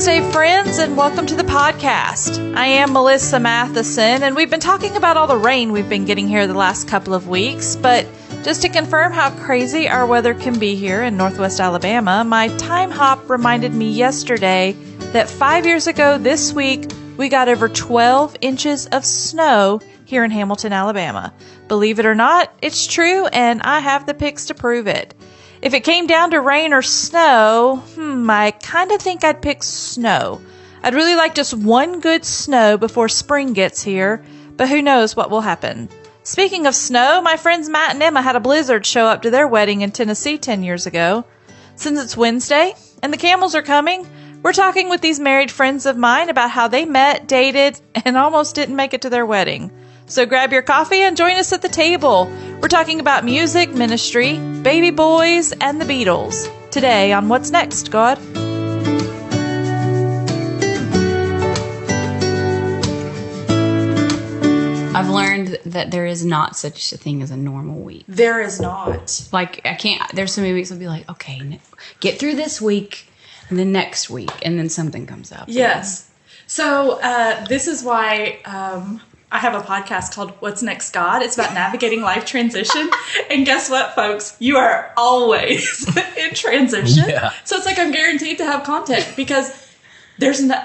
Wednesday, friends, and welcome to the podcast. I am Melissa Matheson, and we've been talking about all the rain we've been getting here the last couple of weeks, but just to confirm how crazy our weather can be here in Northwest Alabama, my time hop reminded me yesterday that 5 years ago this week, we got over 12 inches of snow here in Hamilton, Alabama. Believe it or not, it's true, and I have the pics to prove it. If it came down to rain or snow, I kind of think I'd pick snow. I'd really like just one good snow before spring gets here, but who knows what will happen. Speaking of snow, my friends Matt and Emma had a blizzard show up to their wedding in Tennessee 10 years ago. Since it's Wednesday and the Camels are coming, we're talking with these married friends of mine about how they met, dated, and almost didn't make it to their wedding. So grab your coffee and join us at the table. We're talking about music, ministry, baby boys, and the Beatles. Today on What's Next, God? I've learned that there is not such a thing as a normal week. There is not. Like, I can't, there's so many weeks I'll be like, okay, get through this week, and then next week, and then something comes up. Yes. So this is why I have a podcast called What's Next, God? It's about navigating life transition. And guess what, folks? You are always in transition. Yeah. So it's like I'm guaranteed to have content because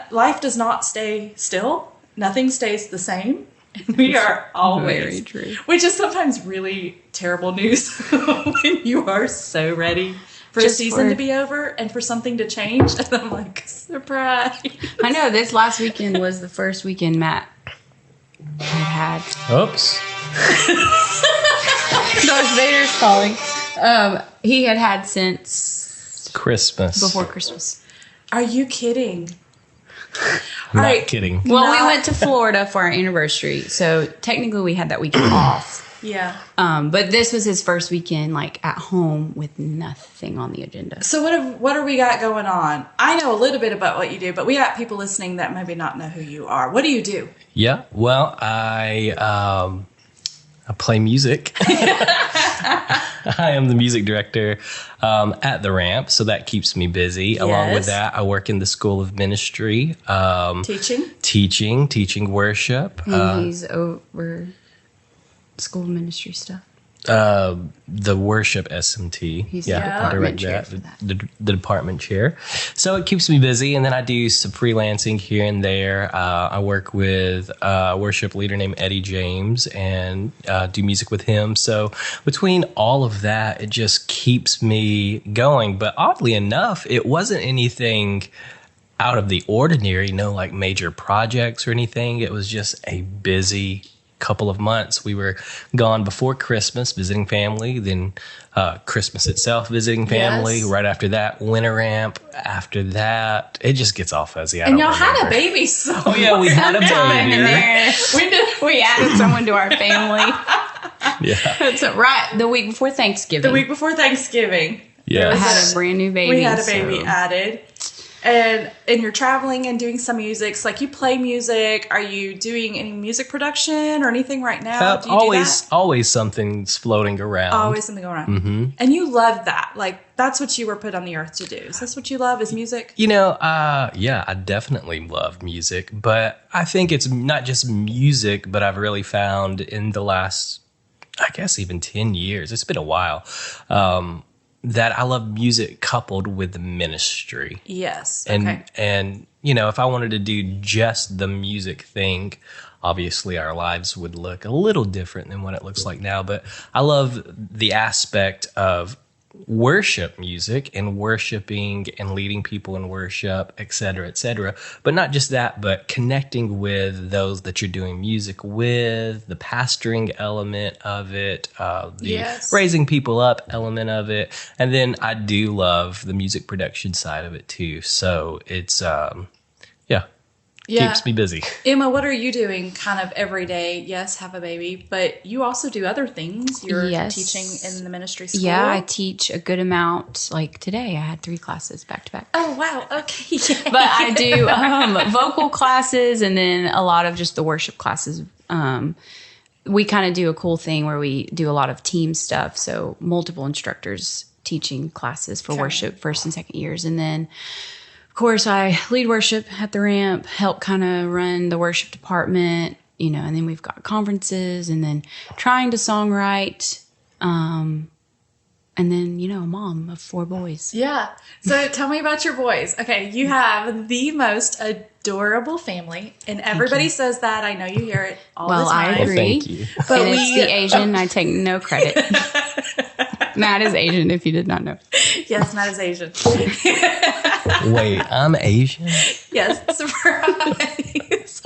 life does not stay still. Nothing stays the same. And we are always. Very true. Which is sometimes really terrible news when you are so ready for a season to be over and for something to change. And I'm like, surprise. I know, this last weekend was the first weekend Matt had. Oops. Darth Vader's calling. He had since Christmas. before Christmas. Are you kidding? Not kidding. Well, we went to Florida for our anniversary, so technically we had that weekend off. Yeah. But this was his first weekend, like, at home with nothing on the agenda. So what have we got going on? I know a little bit about what you do, but we got people listening that maybe not know who you are. What do you do? Yeah. Well, I play music. I am the music director at the Ramp, so that keeps me busy. Yes. Along with that, I work in the School of Ministry. Teaching worship. And he's over school ministry stuff. The worship SMT. He's I direct chair that, the department chair. So it keeps me busy, and then I do some freelancing here and there. I work with a worship leader named Eddie James and do music with him. So between all of that, it just keeps me going. But oddly enough, it wasn't anything out of the ordinary, no like major projects or anything. It was just a busy couple of months. We were gone before Christmas visiting family, then Christmas itself visiting family. Yes. Right after that, Winter Ramp. After that, it just gets all fuzzy. And y'all had a baby, so yeah, we had a baby. We added someone to our family. Yeah, that's right. The week before Thanksgiving. Yeah, I had a brand new baby. We had a baby added. And you're traveling and doing some music. So, like, you play music. Are you doing any music production or anything right now? Do you do that? Always something's floating around. Always something going around. Mm-hmm. And you love that. Like, that's what you were put on the earth to do. Is this what you love, is music? You know, yeah, I definitely love music. But I think it's not just music, but I've really found in the last, I guess, even 10 years, it's been a while, that I love music coupled with the ministry. Yes. And you know, if I wanted to do just the music thing, obviously our lives would look a little different than what it looks like now. But I love the aspect of worship music and worshiping and leading people in worship, et cetera, et cetera. But not just that, but connecting with those that you're doing music with, the pastoring element of it, the raising people up element of it. And then I do love the music production side of it too. So it's, keeps me busy. Emma, what are you doing kind of every day? Yes, have a baby, but you also do other things. You're teaching in the ministry school. Yeah, I teach a good amount. Like today, I had 3 classes back to back. Oh, wow. Okay. But I do vocal classes and then a lot of just the worship classes. We kind of do a cool thing where we do a lot of team stuff. So multiple instructors teaching classes for worship 1st and 2nd years. And then of course, I lead worship at the Ramp, help kind of run the worship department, and then we've got conferences and then trying to songwrite. And then, a mom of 4 boys. Yeah. So tell me about your boys. Okay. You have the most adorable family, and everybody says that. I know you hear it all the time. I agree. Well, thank you. But And it's the Asian. I take no credit. Matt is Asian, if you did not know. Yes, Matt is Asian. Wait, I'm Asian? Yes, surprise.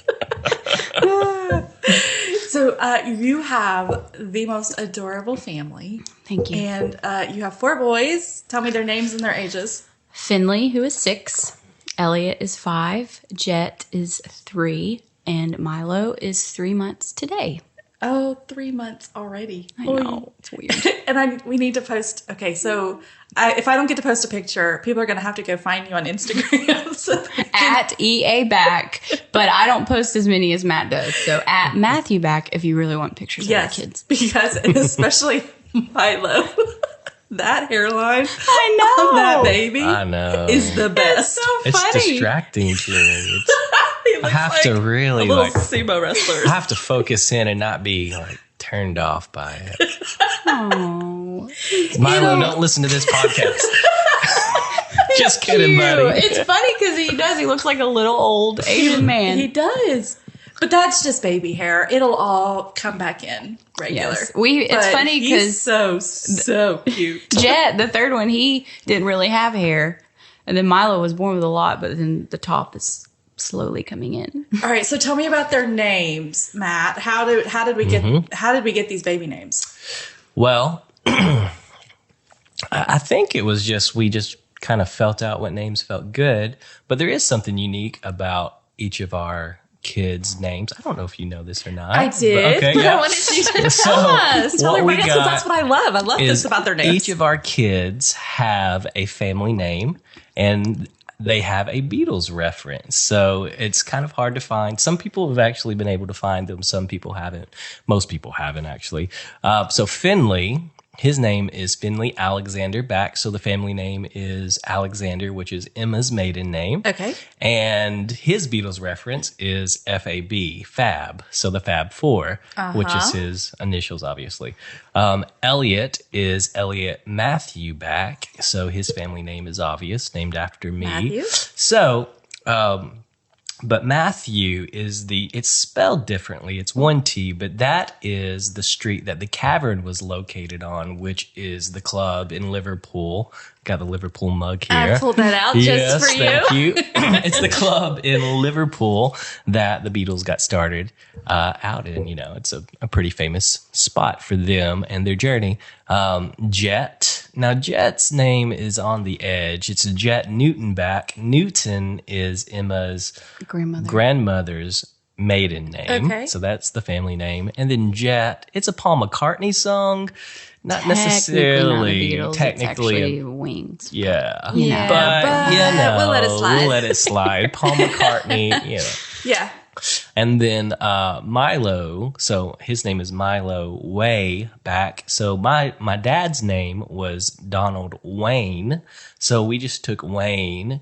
So you have the most adorable family. Thank you. And you have 4 boys. Tell me their names and their ages. Finley, who is 6. Elliot is 5. Jet is 3. And Milo is 3 months today. Oh, 3 months already. I know. It's weird. And we need to post. Okay, so if I don't get to post a picture, people are going to have to go find you on Instagram. So At EA Back, but I don't post as many as Matt does. So at Matthew Back if you really want pictures of yes, the kids. because especially Milo, that hairline I know. on that baby I know. is the best. It's distracting to me. I have to really little like sumo wrestler. I have to focus in and not be like turned off by it. Oh, Milo, don't listen to this podcast. Just kidding, buddy. It's funny because he does. He looks like a little old Asian man. He does. But that's just baby hair. It'll all come back in regular. Yes. It's But funny he's because so cute. Jet, the third one, he didn't really have hair. And then Milo was born with a lot, but then the top is slowly coming in. All right, so tell me about their names, Matt. How did we get these baby names? Well, I think it was we just kind of felt out what names felt good. But there is something unique about each of our kids' names. I don't know if you know this or not. I did, but yeah. I wanted you to So, tell us. Tell what we everybody else, 'cause got that's what I love. I love this about their names. Each of our kids have a family name, and they have a Beatles reference. So it's kind of hard to find. Some people have actually been able to find them. Some people haven't. Most people haven't, actually. So Finley, his name is Finley Alexander Back. So the family name is Alexander, which is Emma's maiden name. Okay. And his Beatles reference is FAB, Fab. So the Fab Four, which is his initials, obviously. Elliot is Elliot Matthew Back. So his family name is obvious, named after me. Matthew. So, but Matthew it's spelled differently. It's 1 T, but that is the street that the Cavern was located on, which is the club in Liverpool. Got the Liverpool mug here. I pulled that out Yes, just for you. thank you. It's the club in Liverpool that the Beatles got started out in. It's a pretty famous spot for them and their journey. Jet. Now, Jet's name is on the edge. It's Jet Newton Back. Newton is Emma's grandmother's maiden name. Okay. So that's the family name. And then Jet, it's a Paul McCartney song. Not necessarily. Not Technically. it's actually Wings. Yeah. Yeah, But we'll let it slide. We'll let it slide. Paul McCartney, Yeah. And then Milo, so his name is Milo Way Back. So my dad's name was Donald Wayne. So we just took Wayne,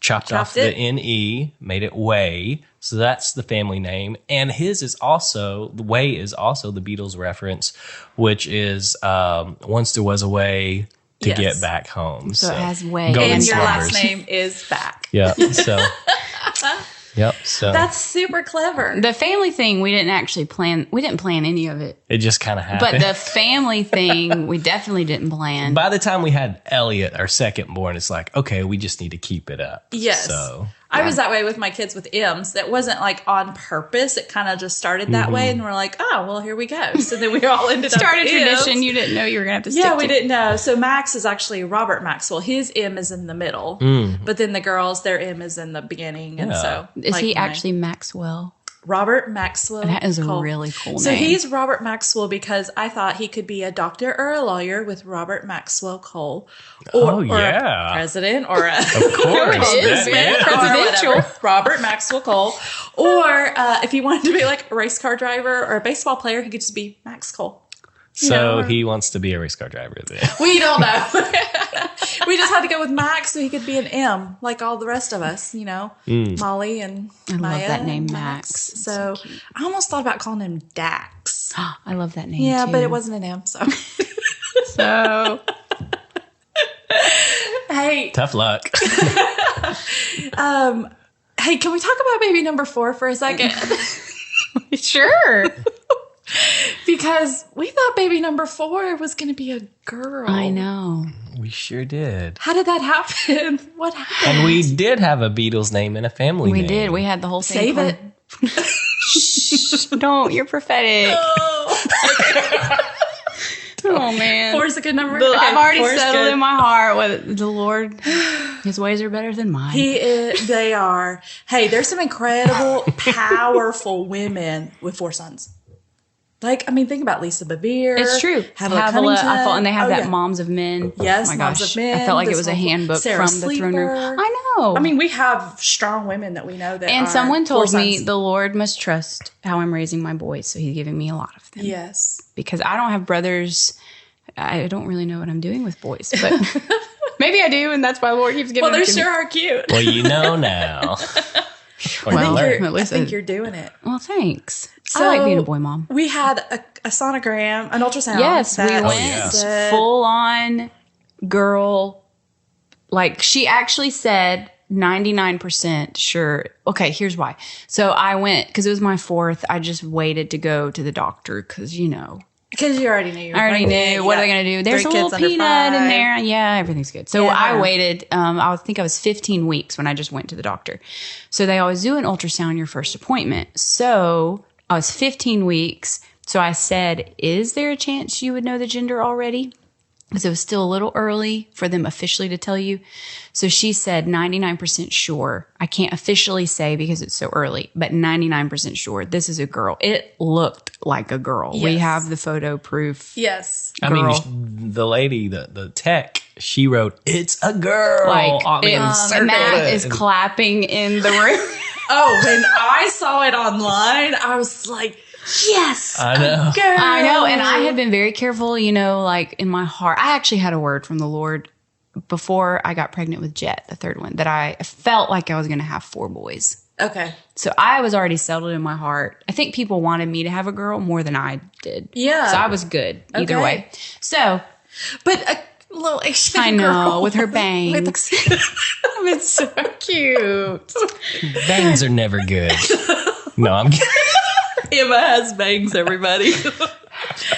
chopped off the N-E, made it Way. So that's the family name. And his is also, the Way is also the Beatles reference, which is once there was a way to get back home. So it has Way. Golden And your Slumbers. last name is Back. Yeah. So. Yep. So That's super clever. The family thing, we didn't actually plan. We didn't plan any of it. it just kind of happened. But the family thing, we definitely didn't plan. By the time we had Elliot, our second born, it's like, okay, we just need to keep it up. Yes. So I was that way with my kids with M's. That wasn't like on purpose. It kind of just started that way. And we're like, oh, well, here we go. So then we all ended up Started M's. tradition you didn't know you were going to have to stick Yeah, to. we didn't know. So Max is actually Robert Maxwell. His M is in the middle. But then the girls, their M is in the beginning. And Yeah. so Is like he mine. actually Maxwell? Robert Maxwell? That is a Cole. really cool So name. he's Robert Maxwell because I thought he could be a doctor or a lawyer with Robert Maxwell Cole. Or yeah. a president or a of course, businessman or Presidential. whatever. Robert Maxwell Cole. Or if he wanted to be like a race car driver or a baseball player, he could just be Max Cole. So he wants to be a race car driver then. We don't know. We just had to go with Max so he could be an M, like all the rest of us, you know, Molly and I Maya love that name, and Max. So I almost thought about calling him Dax. I love that name, Yeah, too. but it wasn't an M, so. So, Hey, Tough luck. hey, can we talk about baby number 4 for a second? sure. Because we thought baby number 4 was going to be a girl. I know. We sure did. How did that happen? What happened? And we did have a Beatles name and a family We name. did. We had the whole thing. Save it. Shh, don't. You're prophetic. Oh, man. 4 is a good number. I've already 4 is settled good. in my heart with the Lord. His ways are better than mine. They are. Hey, there's some incredible, powerful women with 4 sons. Like, I mean, think about Lisa Bevere. It's true. Havilah Cunnington. I thought, and they have that yeah. Moms of Men. Yes, oh my Moms gosh. of Men. I felt like it This was a whole- handbook Sarah from the throne room. Sleeper. I know. I mean, we have strong women that we know that and are someone 4 told me sons. the Lord must trust how I'm raising my boys, so He's giving me a lot of them. Yes. Because I don't have brothers. I don't really know what I'm doing with boys, but maybe I do, and that's why the Lord keeps giving Well, they them to sure me. are cute. Well, you know now. Or Well, you learn. I listen. think you're doing it. Well, thanks. So, I like being a boy mom. We had a sonogram, an ultrasound. Yes, we that went yeah. said- full on girl. Like she actually said 99% sure. Okay, here's why. So I went because it was my 4th. I just waited to go to the doctor because Because you already knew you were I already pregnant. knew. What You are they got going to do? There's 3 a little kids under peanut in 5. there. Yeah, everything's good. So Yeah. I waited. I think I was 15 weeks when I just went to the doctor. So they always do an ultrasound your first appointment. So I was 15 weeks. So I said, is there a chance you would know the gender already? Because it was still a little early for them officially to tell you. So she said 99% sure. I can't officially say because it's so early, but 99% sure this is a girl. It looked like a girl. We Yes. have the photo proof. Yes. I girl. mean, the lady, the tech, she wrote, "It's a girl." Like on the circle. Matt is clapping in the room. Oh, when I saw it online, I was like, yes. I know. Girl. I know, and I had been very careful, like in my heart. I actually had a word from the Lord before I got pregnant with Jet, the 3rd one, that I felt like I was going to have 4 boys. Okay. So I was already settled in my heart. I think people wanted me to have a girl more than I did. Yeah. So I was good either Okay. way. So But a little Asian I know, girl with her bangs. It's so cute. Bangs are never good. No, I'm kidding. Emma has bangs, everybody.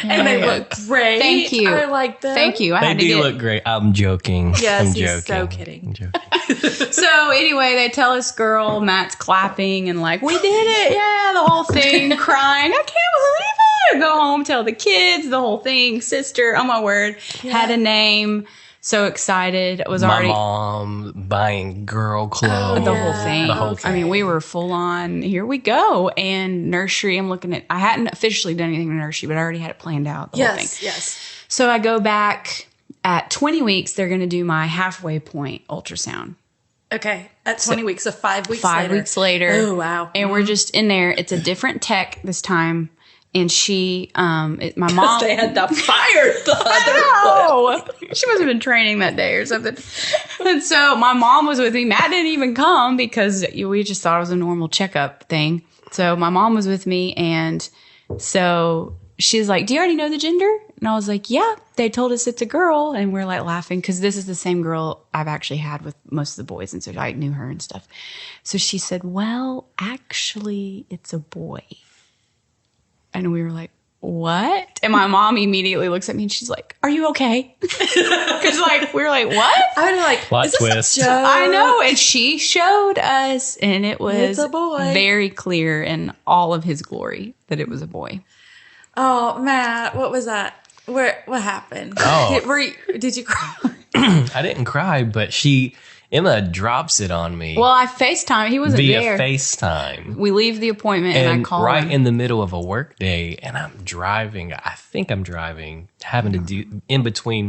And they look great. Thank you. I like them. Thank you. I They had to do get look great. I'm joking. Yes, I'm he's joking. so kidding. I'm joking. So anyway, they tell us, girl, Matt's clapping and like, we did it. Yeah, the whole thing, crying. I can't believe it. Go home, tell the kids, the whole thing. Sister, oh my word, had a name. So excited. It was My already mom buying girl clothes. the whole thing. The whole thing. I mean, we were full on, here we go. And nursery, I hadn't officially done anything in nursery, but I already had it planned out. The whole thing. Yes. So I go back at 20 weeks, they're going to do my halfway point ultrasound. Okay. At 20 weeks, so 5 weeks 5 later. weeks later. Oh, wow. And we're just in there. It's a different tech this time. And she, my mom. They had to fire the other one. No, she must have been training that day or something. And so my mom was with me. Matt didn't even come because we just thought it was a normal checkup thing. So my mom was with me, and so she's like, "Do you already know the gender?" And I was like, "Yeah, they told us it's a girl." And we're like laughing because this is the same girl I've actually had with most of the boys, and so I knew her and stuff. So she said, "Well, actually, it's a boy." And we were like, what? And my mom immediately looks at me and she's like, are you okay? Because we were like, what? I was like, Plot is this twist. a joke? I know. And she showed us, and it was It's a boy. very clear in all of his glory that it was a boy. Oh, Matt, what was that? What happened? Oh. Did you cry? I didn't cry, but Emma drops it on me Well, I FaceTime. He wasn't via there. FaceTime. We leave the appointment and I call right him. in the middle of a work day, and I'm driving. I think I'm driving, having to do in between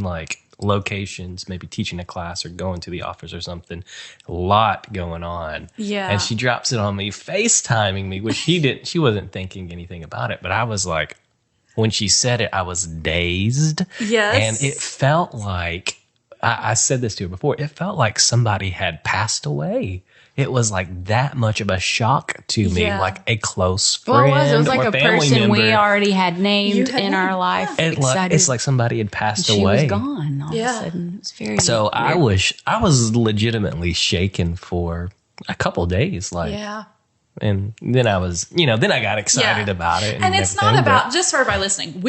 locations, maybe teaching a class or going to the office or something. A lot going on. Yeah. And she drops it on me, FaceTiming me, which she wasn't thinking anything about it, but I was like, when she said it, I was dazed. Yes. And it felt like I said this to her before, it felt like somebody had passed away. It was like that much of a shock to me, Yeah. like a close Well, friend it was or like a family person member. we already had named You had in our named, life. It's like somebody had passed she away. was gone all Yeah. of a sudden. It was very So I weird. was legitimately shaken for a couple days, like, Yeah. and then I was, then I got excited Yeah. about it, And it's not everything, but- about, just for everybody listening,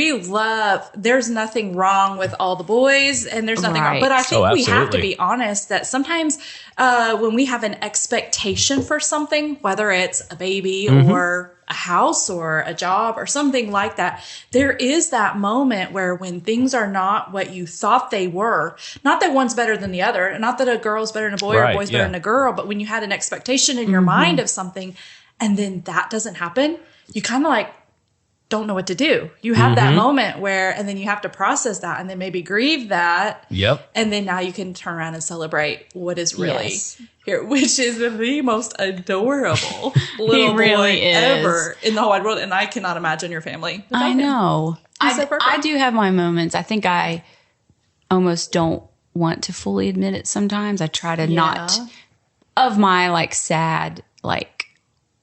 there's nothing wrong with all the boys and there's nothing wrong. Right. But I think we have to absolutely. be honest that sometimes when we have an expectation for something, whether it's a baby Mm-hmm. or a house or a job or something like that, there is that moment where when things are not what you thought they were, not that one's better than the other, not that a girl's better than a boy or a Right, boy's better yeah. than a girl, but when you had an expectation in your mind of something and then that doesn't happen, you kind of like don't know what to do. You have that moment where, and then you have to process that and then maybe grieve that. Yep. And then now you can turn around and celebrate what is really Yes. here, which is the most adorable little really boy is. ever in the whole wide world. And I cannot imagine your family without I him. know. He's so perfect. I do have my moments. I think I almost don't want to fully admit it sometimes. I try to not, of my like sad, like,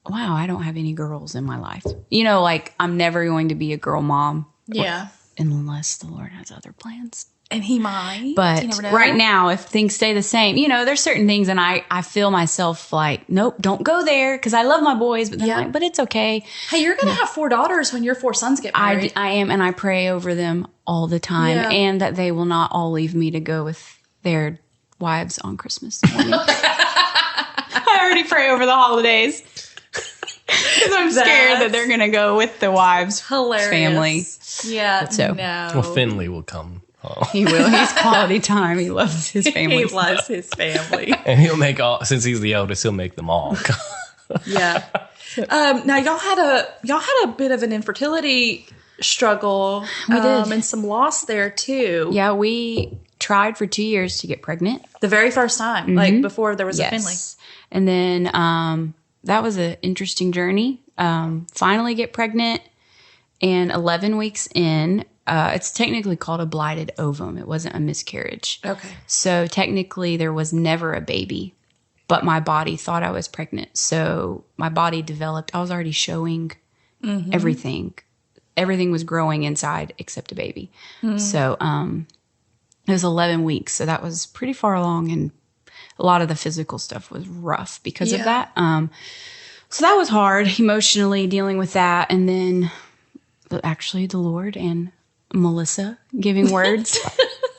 wow, I don't have any girls in my life. Like I'm never going to be a girl mom Yeah. unless the Lord has other plans. And he might. You But never know. right now, if things stay the same, there's certain things and I feel myself like, nope, don't go there because I love my boys, but then I'm like, but it's okay. Hey, you're going to have 4 daughters when your 4 sons get married. I am, and I pray over them all the time, Yeah. and that they will not all leave me to go with their wives on Christmas morning. I already pray over the holidays because I'm scared that they're going to go with the wives' Hilarious. family. Yeah. So- no. Well, Finley will come home. He will. He's quality time. He loves his family. He loves his family. And he'll make since he's the oldest, he'll make them all. Yeah. Now y'all had a bit of an infertility struggle. We did. And some loss there too. Yeah, we tried for 2 years to get pregnant. The very first time, like before there was a Finley. And then that was an interesting journey. Finally get pregnant, and 11 weeks in, it's technically called a blighted ovum. It wasn't a miscarriage. Okay. So technically there was never a baby, but my body thought I was pregnant. So my body developed. I was already showing everything. Everything was growing inside except a baby. So it was 11 weeks. So that was pretty far along, and a lot of the physical stuff was rough because of that. So that was hard emotionally dealing with that. And then actually the Lord and Melissa giving words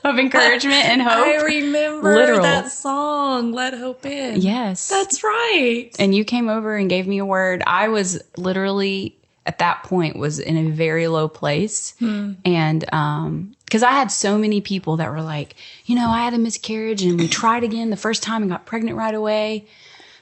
of encouragement and hope. I remember Literal. that song, Let Hope In. Yes. That's right. And you came over and gave me a word. I was literally at that point was in a very low place. And because I had so many people that were like, I had a miscarriage and we tried again the first time and got pregnant right away.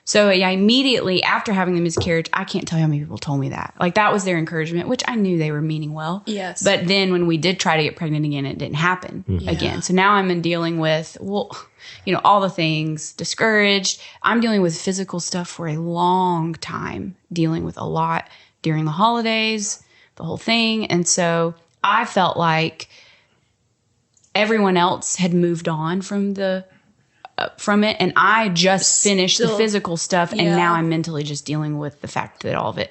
So yeah, immediately after having the miscarriage, I can't tell you how many people told me that. Like that was their encouragement, which I knew they were meaning well. Yes. But then when we did try to get pregnant again, it didn't happen again. So now I'm in dealing with, all the things, discouraged. I'm dealing with physical stuff for a long time, dealing with a lot during the holidays, the whole thing. And so I felt like everyone else had moved on from it, and I just finished the physical stuff, and now I'm mentally just dealing with the fact that all of it.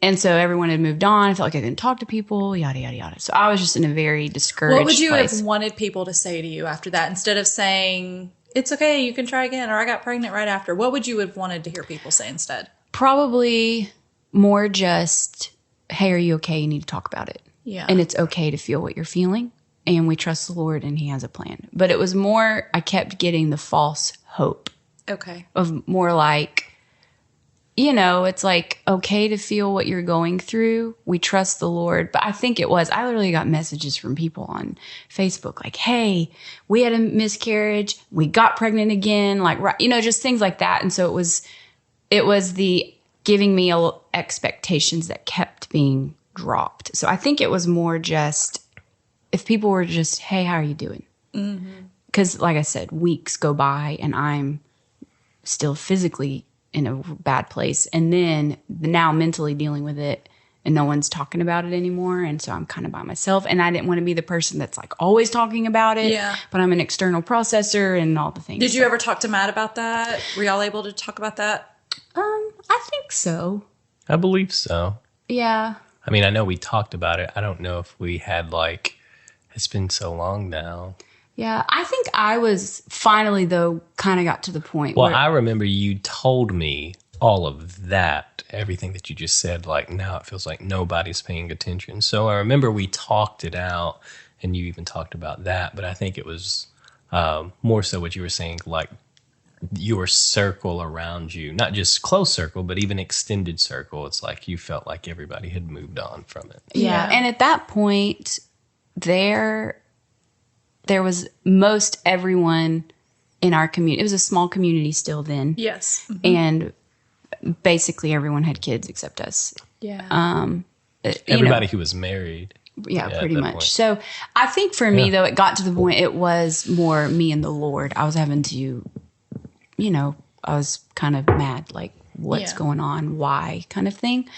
And so everyone had moved on. I felt like I couldn't talk to people, yada, yada, yada. So I was just in a very discouraged What would you place. have wanted people to say to you after that instead of saying, it's okay, you can try again, or I got pregnant right after? What would you have wanted to hear people say instead? Probably more just, hey, are you okay? You need to talk about it. Yeah. And it's okay to feel what you're feeling. And we trust the Lord and He has a plan. But it was more, I kept getting the false hope Okay. of more like, it's like okay to feel what you're going through. We trust the Lord. But I think I literally got messages from people on Facebook like, hey, we had a miscarriage. We got pregnant again. Like, just things like that. And so it was the giving me expectations that kept being dropped. So I think it was more just if people were just, hey, how are you doing? Because like I said, weeks go by and I'm still physically in a bad place. And then now mentally dealing with it and no one's talking about it anymore. And so I'm kind of by myself, and I didn't want to be the person that's like always talking about it. Yeah. But I'm an external processor and all the things. Did you ever talk to Matt about that? Were y'all able to talk about that? I think so. I believe so. Yeah. I mean, I know we talked about it. I don't know if we had like, it's been so long now. Yeah. I think I was finally, though, kind of got to the point Well, where I remember you told me all of that, everything that you just said, like now it feels like nobody's paying attention. So I remember we talked it out and you even talked about that, but I think it was more so what you were saying, like your circle around you, not just close circle, but even extended circle. It's like you felt like everybody had moved on from it. Yeah. And at that point, there was most everyone in our community. It was a small community still then. Yes. And basically everyone had kids except us. Yeah. Everybody who was married. Yeah, at pretty that much. point. So I think for me, though, it got to the point it was more me and the Lord. I was having to, I was kind of mad, like, what's going on? Why? Kind of thing.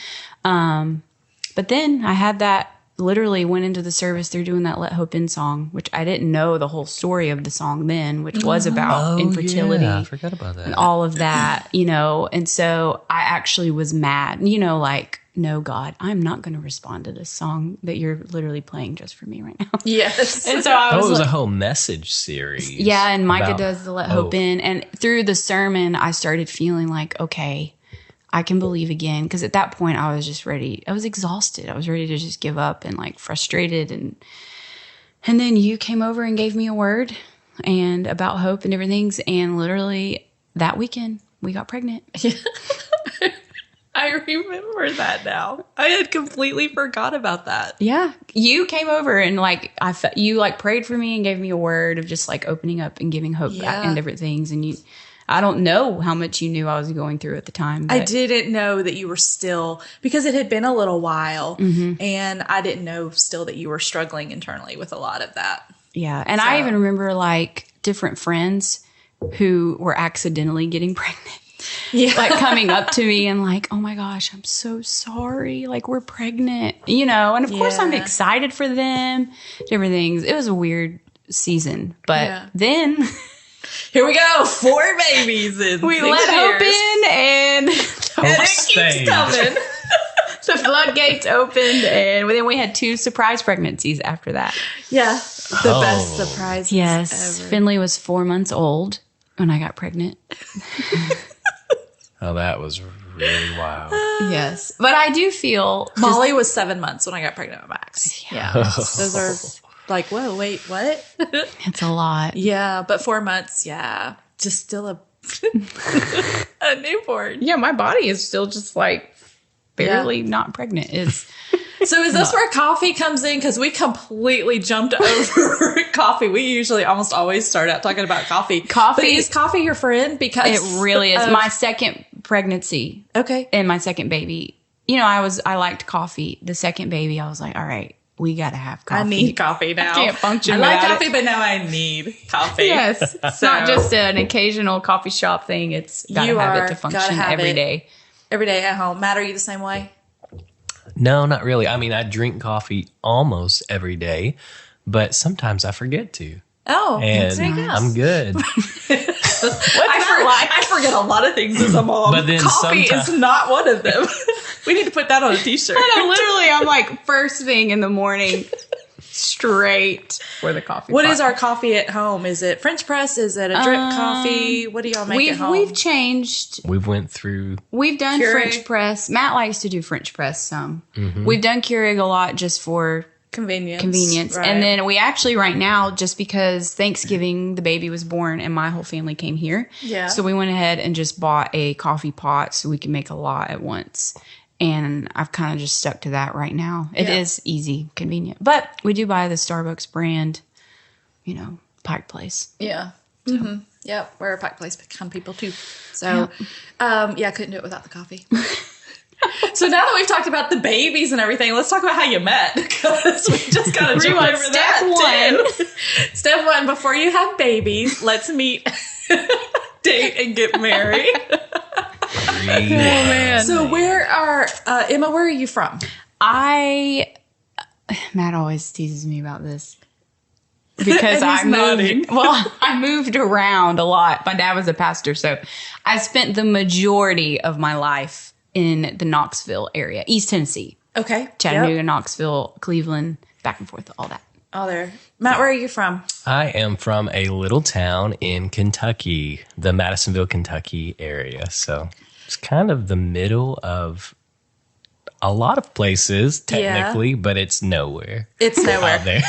But then I had that, literally went into the service through doing that Let Hope In song, which I didn't know the whole story of the song then, which was about infertility. Yeah, I forgot about that. And all of that, and so I actually was mad, like, no, God, I'm not going to respond to this song that you're literally playing just for me right now. Yes. And so I It was was like, a whole message series. yeah, and Micah about does the Let Hope In. And through the sermon, I started feeling like, okay, I can believe again. Because at that point, I was just ready. I was exhausted. I was ready to just give up and like frustrated. And then you came over and gave me a word and about hope and different things. And literally that weekend, we got pregnant. I remember that now. I had completely forgot about that. Yeah. You came over and like, you like prayed for me and gave me a word of just like opening up and giving hope back and different things. And I don't know how much you knew I was going through at the time. I didn't know that you were still, because it had been a little while, and I didn't know still that you were struggling internally with a lot of that. Yeah. And I even remember like different friends who were accidentally getting pregnant. Yeah. Like coming up to me and like, oh my gosh, I'm so sorry. Like we're pregnant, and of course I'm excited for them, different things. It was a weird season, but then here we go. 4 babies in we 6 let hope years. in and And it stayed. keeps coming. the floodgates opened and then we had 2 surprise pregnancies after that. Yeah. The best surprise Yes. ever. Finley was 4 months old when I got pregnant. Oh, that was really wild. Yes. But I do feel Molly was 7 months when I got pregnant with Max. Yeah. Those are like, whoa, wait, what? it's a lot. Yeah. But 4 months, yeah. Just still a newborn. Yeah, my body is still just like barely not pregnant. So is this where coffee comes in? Because we completely jumped over coffee. We usually almost always start out talking about coffee. But is coffee your friend? Because it really is. My second pregnancy. Okay. And my second baby. I liked coffee. The second baby, I was like, all right, we got to have coffee. I need coffee now. I can't function I like without coffee, but now I need coffee. Yes. It's not just an occasional coffee shop thing. It's got to have it to function every day. Every day at home. Matt, are you the same way? No, not really. I mean, I drink coffee almost every day, but sometimes I forget to. Oh, And there you go. I'm good. I forget a lot of things as a mom. But then coffee is not one of them. We need to put that on a t-shirt. I know, literally, I'm like first thing in the morning, straight for the coffee. What pot. is our coffee at home? Is it French press? Is it a drip coffee? What do y'all make at home? We've changed. We've went through. We've done Keurig. French press. Matt likes to do French press some. Mm-hmm. We've done Keurig a lot just for convenience. Right. And then we actually right now, just because Thanksgiving, the baby was born and my whole family came here. Yeah. So we went ahead and just bought a coffee pot so we can make a lot at once. And I've kind of just stuck to that right now. It is easy, convenient. But we do buy the Starbucks brand, Pike Place. Yeah. Mm-hmm. Yep. We're a Pike Place kind of people too. So, I couldn't do it without the coffee. So now that we've talked about the babies and everything, let's talk about how you met, because we just got to jump over that. Step 1. Step 1, before you have babies, let's meet, date, and get married. Man. So Emma, where are you from? Matt always teases me about this because nodding. I moved around a lot. My dad was a pastor, so I spent the majority of my life in the Knoxville area, East Tennessee, Okay. Chattanooga, Yep. Knoxville, Cleveland, back and forth, all that. Oh, there. Matt, where are you from? I am from a little town in Kentucky, the Madisonville, Kentucky area. So it's kind of the middle of a lot of places, technically, but it's nowhere. It's nowhere. Out there.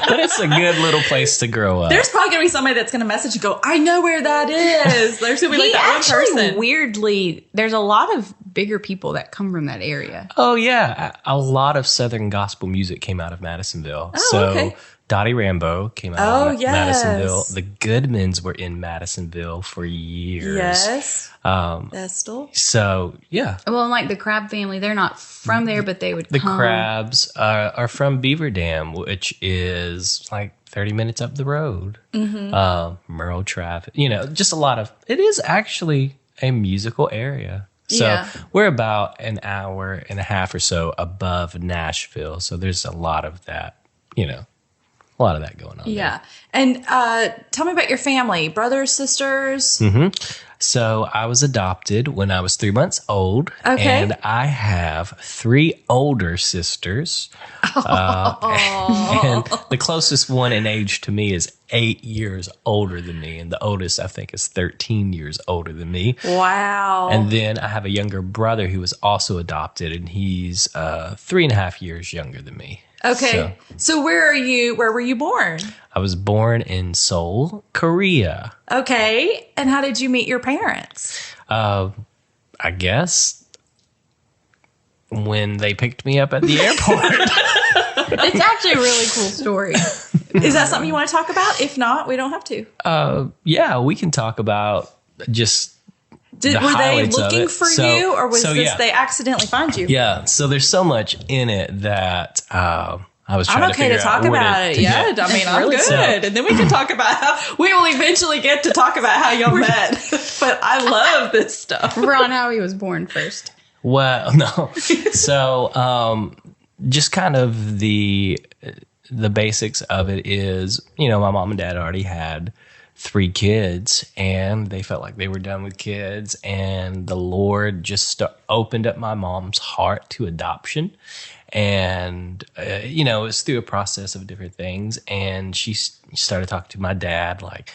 But it's a good little place to grow up. There's probably going to be somebody that's going to message and go, I know where that is. There's going to be like that one person. Weirdly, there's a lot of bigger people that come from that area. Oh, yeah. A lot of Southern gospel music came out of Madisonville. Oh, so okay. Dottie Rambo came out of yes. Madisonville. The Goodmans were in Madisonville for years. Yes. Vestal. So, yeah. Well, and like the Crab family, they're not from there, but they would The come. Crabs are from Beaver Dam, which is like 30 minutes up the road. Merle traffic, just a lot of, it is actually a musical area. So Yeah. we're about an hour and a half or so above Nashville. So there's a lot of that, a lot of that going on. Yeah. And tell me about your family, brothers, sisters. So I was adopted when I was 3 months old. Okay. And I have 3 older sisters. And the closest one in age to me is 8 years older than me. And the oldest, I think, is 13 years older than me. Wow. And then I have a younger brother who was also adopted, and he's 3.5 years younger than me. Okay. So where were you born? I was born in Seoul, Korea. Okay. And how did you meet your parents? I guess when they picked me up at the airport. It's actually a really cool story. Is that something you want to talk about? If not, we don't have to. Yeah, we can talk about just Were they highlights of looking it. for So- you, or was so, this yeah. they accidentally find you? Yeah, so there's so much in it that I was trying I'm to okay figure to talk out where about it. to Yeah, get. I mean, I'm good, So- and then we can talk about how we will eventually get to talk about how y'all met. But I love this stuff. We're on how he was born first. Well, no. So, just kind of the basics of it is, my mom and dad already had 3 kids, and they felt like they were done with kids, and the Lord just opened up my mom's heart to adoption. And, it was through a process of different things. And she started talking to my dad, like,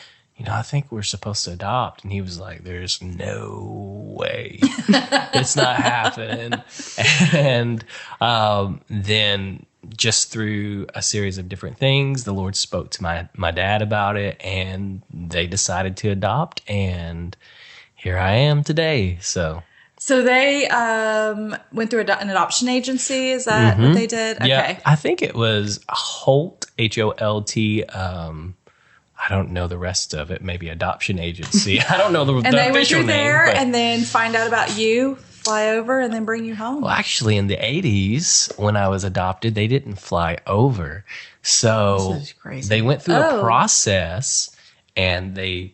I think we're supposed to adopt. And he was like, there's no way. It's not happening. And then just through a series of different things, the Lord spoke to my dad about it, and they decided to adopt. And here I am today. So they went through an adoption agency. Is that what they did? Okay. yeah, I think it was Holt, Holt. I don't know the rest of it. Maybe adoption agency. I don't know the And they went official through name. there but- and then find out about you, fly over, and then bring you home. Well, actually, in the 80s, when I was adopted, they didn't fly over. So This is crazy. they went through Oh. a process, and they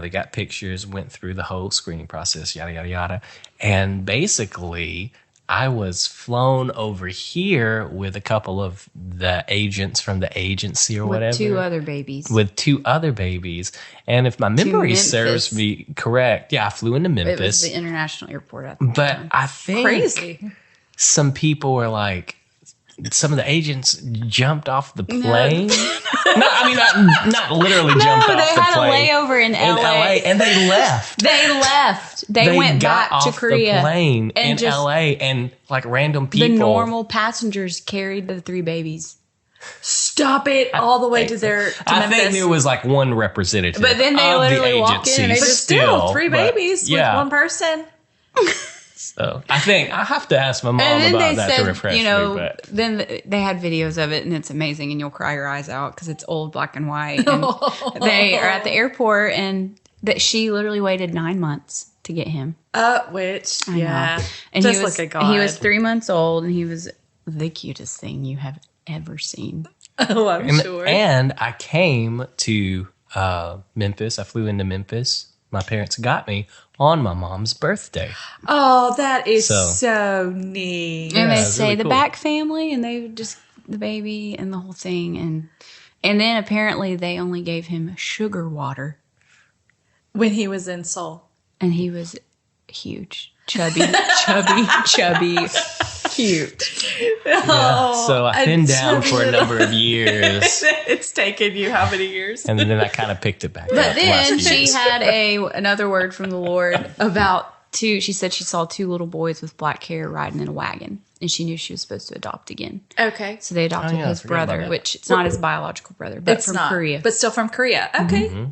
got pictures, went through the whole screening process, yada, yada, yada. And basically, I was flown over here with a couple of the agents from the agency or With whatever. 2 other babies. With 2 other babies. And if my memory Memphis. serves me correct, I flew into It was Memphis. the international airport at the But time. I think Crazy. some people were like, some of the agents jumped off the plane. No, I mean, not literally jumped No, off they the had a plane. layover in LA. and they left. They left. They went got back off to Korea. the plane and in just LA, and like random people. the normal passengers carried the 3 babies. Stop it all the way to I Memphis. think there was like one representative. But then they of literally the walk in agency and they but just still, 3 but, babies yeah. with one person. So I think I have to ask my mom And then about they that to said, refresh me. But then they had videos of it, and it's amazing, and you'll cry your eyes out because it's old black and white. And they are at the airport, and that she literally waited 9 months to get him. Which, I yeah. know. And Just he was, look at God. He was 3 months old, and he was the cutest thing you have ever seen. Oh, I'm sure. And I came to Memphis. I flew into Memphis my parents got me on my mom's birthday. Oh, that is So- so neat. And they it's say really the cool. back family, and they just the baby and the whole thing, and then apparently they only gave him sugar water, When he was in Seoul. and he was huge, chubby, chubby, cute. So I've been down for a number of years, It's taken you how many years? and then I kind of picked it back up. But the last then few she years. had another word from the Lord about two. She said she saw two little boys with black hair riding in a wagon, and she knew she was supposed to adopt again. Okay. So they adopted Oh, yeah, I his forgot about brother, that. which it's not his biological brother, but from Korea. But still from Korea. Okay.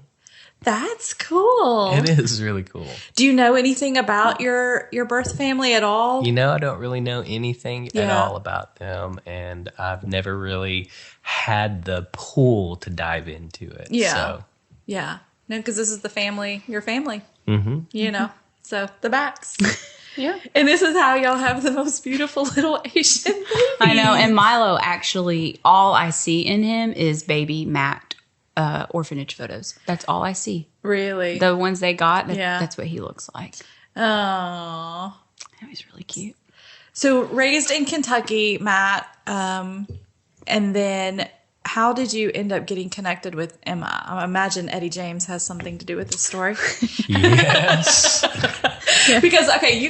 That's cool. It is really cool. Do you know anything about your birth family at all? You know, I don't really know anything at Yeah. all about them, and I've never really had the pull to dive into it. Yeah. So, Yeah. No, because this is the family, your family. Mm-hmm. You know, so the backs. Yeah. And this is how y'all have the most beautiful little Asian baby. I know. And Milo, actually, all I see in him is baby Matt orphanage photos. That's all I see. Really? The ones they got, Yeah. that's what he looks like. Oh. That was really cute. So raised in Kentucky, Matt, and then how did you end up getting connected with Emma? I imagine Eddie James has something to do with this story. yes. Because, okay, you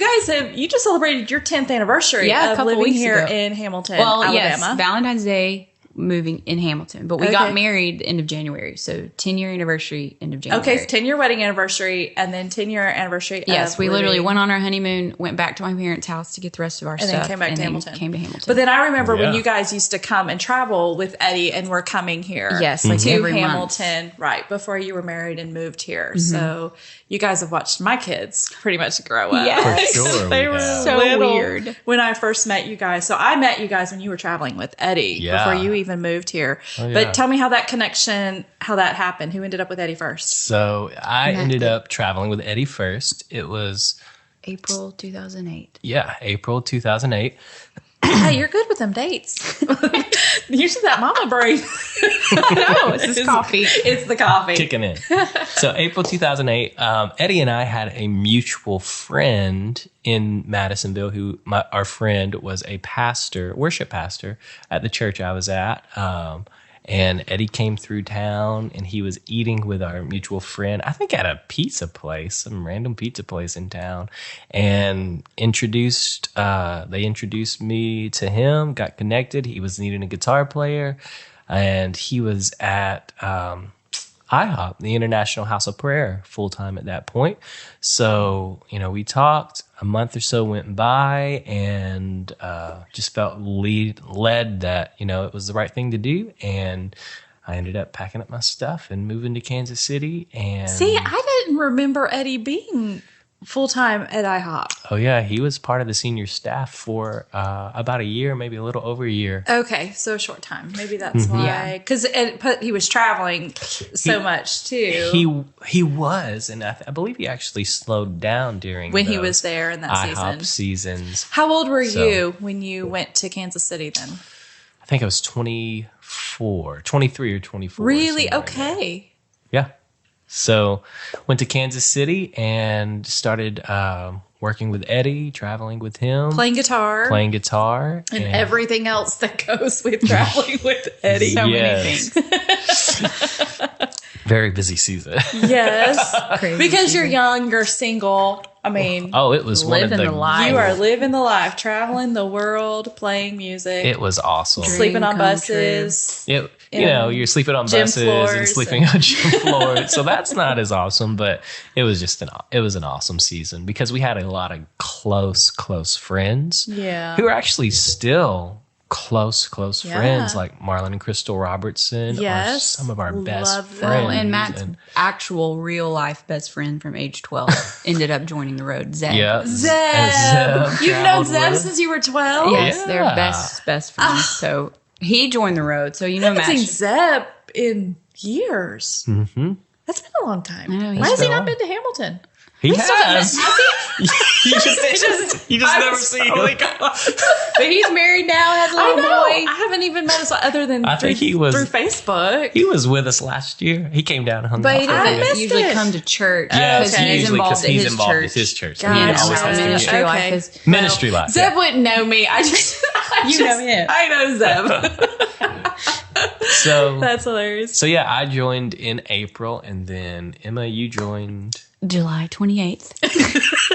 just celebrated your 10th anniversary Yeah, a of couple living weeks here ago. in Hamilton, Well, Alabama. yes, Valentine's Day moving in Hamilton, but we Okay. got married end of January, so 10-year anniversary end of January. Okay, so 10-year wedding anniversary and then 10-year anniversary Yes, of we literally living. went on our honeymoon, went back to my parents' house to get the rest of our And stuff, then came back and to then Hamilton. Came to Hamilton. But then I remember when Yeah. you guys used to come and travel with Eddie and were coming here. Yes, like to every month. Hamilton, right, before you were married and moved here. So you guys have watched my kids pretty much grow up. Yes. For sure They we were have. So little weird. when I first met you guys. So I met you guys when you were traveling with Eddie Yeah. before you even moved here. Oh, yeah. But tell me how that connection, how that happened. Who ended up with Eddie first? So I ended up traveling with Eddie first. It was, April 2008. April 2008. Hey, you're good with them dates. Usually that mama brain. No, it's this coffee. It's the coffee. Kicking in. So April 2008, Eddie and I had a mutual friend in Madisonville our friend was a worship pastor at the church I was at. And Eddie came through town and he was eating with our mutual friend, I think at a pizza place, some random pizza place in town, and they introduced me to him, got connected. He was needing a guitar player, and he was at IHOP, the International House of Prayer, full time at that point. So, we talked. A month or so went by, and just felt led that it was the right thing to do. And I ended up packing up my stuff and moving to Kansas City. And See, I didn't remember Eddie being full time at IHOP. oh yeah, he was part of the senior staff for about a year, maybe a little over a year. Okay, so a short time. Maybe that's Mm-hmm. why. Because he was traveling so much too. He was, and I believe he actually slowed down during When he those was there in that IHOP season. seasons. How old were So- you when you went to Kansas City then? I think I was 23 or 24. Really? somewhere in there. Okay. Yeah. So went to Kansas City and started working with Eddie, traveling with him, Playing guitar. guitar, and everything else that goes with traveling with Eddie. So Yes. many things. Very busy season. Yes. Crazy Because you're season. young, you're single. I mean, Oh, it was one of Living the the life. you are living the life, traveling the world, playing music, It was awesome. sleeping on come buses. You're sleeping on gym buses floors and sleeping on gym floors. So that's not as awesome, but it was just an awesome season because we had a lot of close friends. Yeah. Who are actually still close Yeah. friends, like Marlon and Crystal Robertson are Yes. some of our best Love them. friends. Well, and Matt's actual real life best friend from age 12 ended up joining the road, Zeb. yeah, Zeb. and You've known traveled Zeb with- since you were 12? Yes, Yeah. they're best friends. So he joined the road. So I haven't Matt. seen Zeb in years. That's been a long time. I know, Why has he been not long. been to Hamilton? He has. You just never see him. But he's married now, has a I little know. boy. I haven't even met us other than I think he was- through Facebook. He was with us last year. He came down and hung But out he for a doesn't bit. missed usually it. come to church Yes, because he's usually involved in his involved church. with his church. Gotcha. He You know always how has to do ministry it. life Okay. is. Ministry life. Zeb yeah. wouldn't know me. I just You know him. I know Zeb. So That's hilarious. So yeah, I joined in April, and then Emma, you joined. July 28th.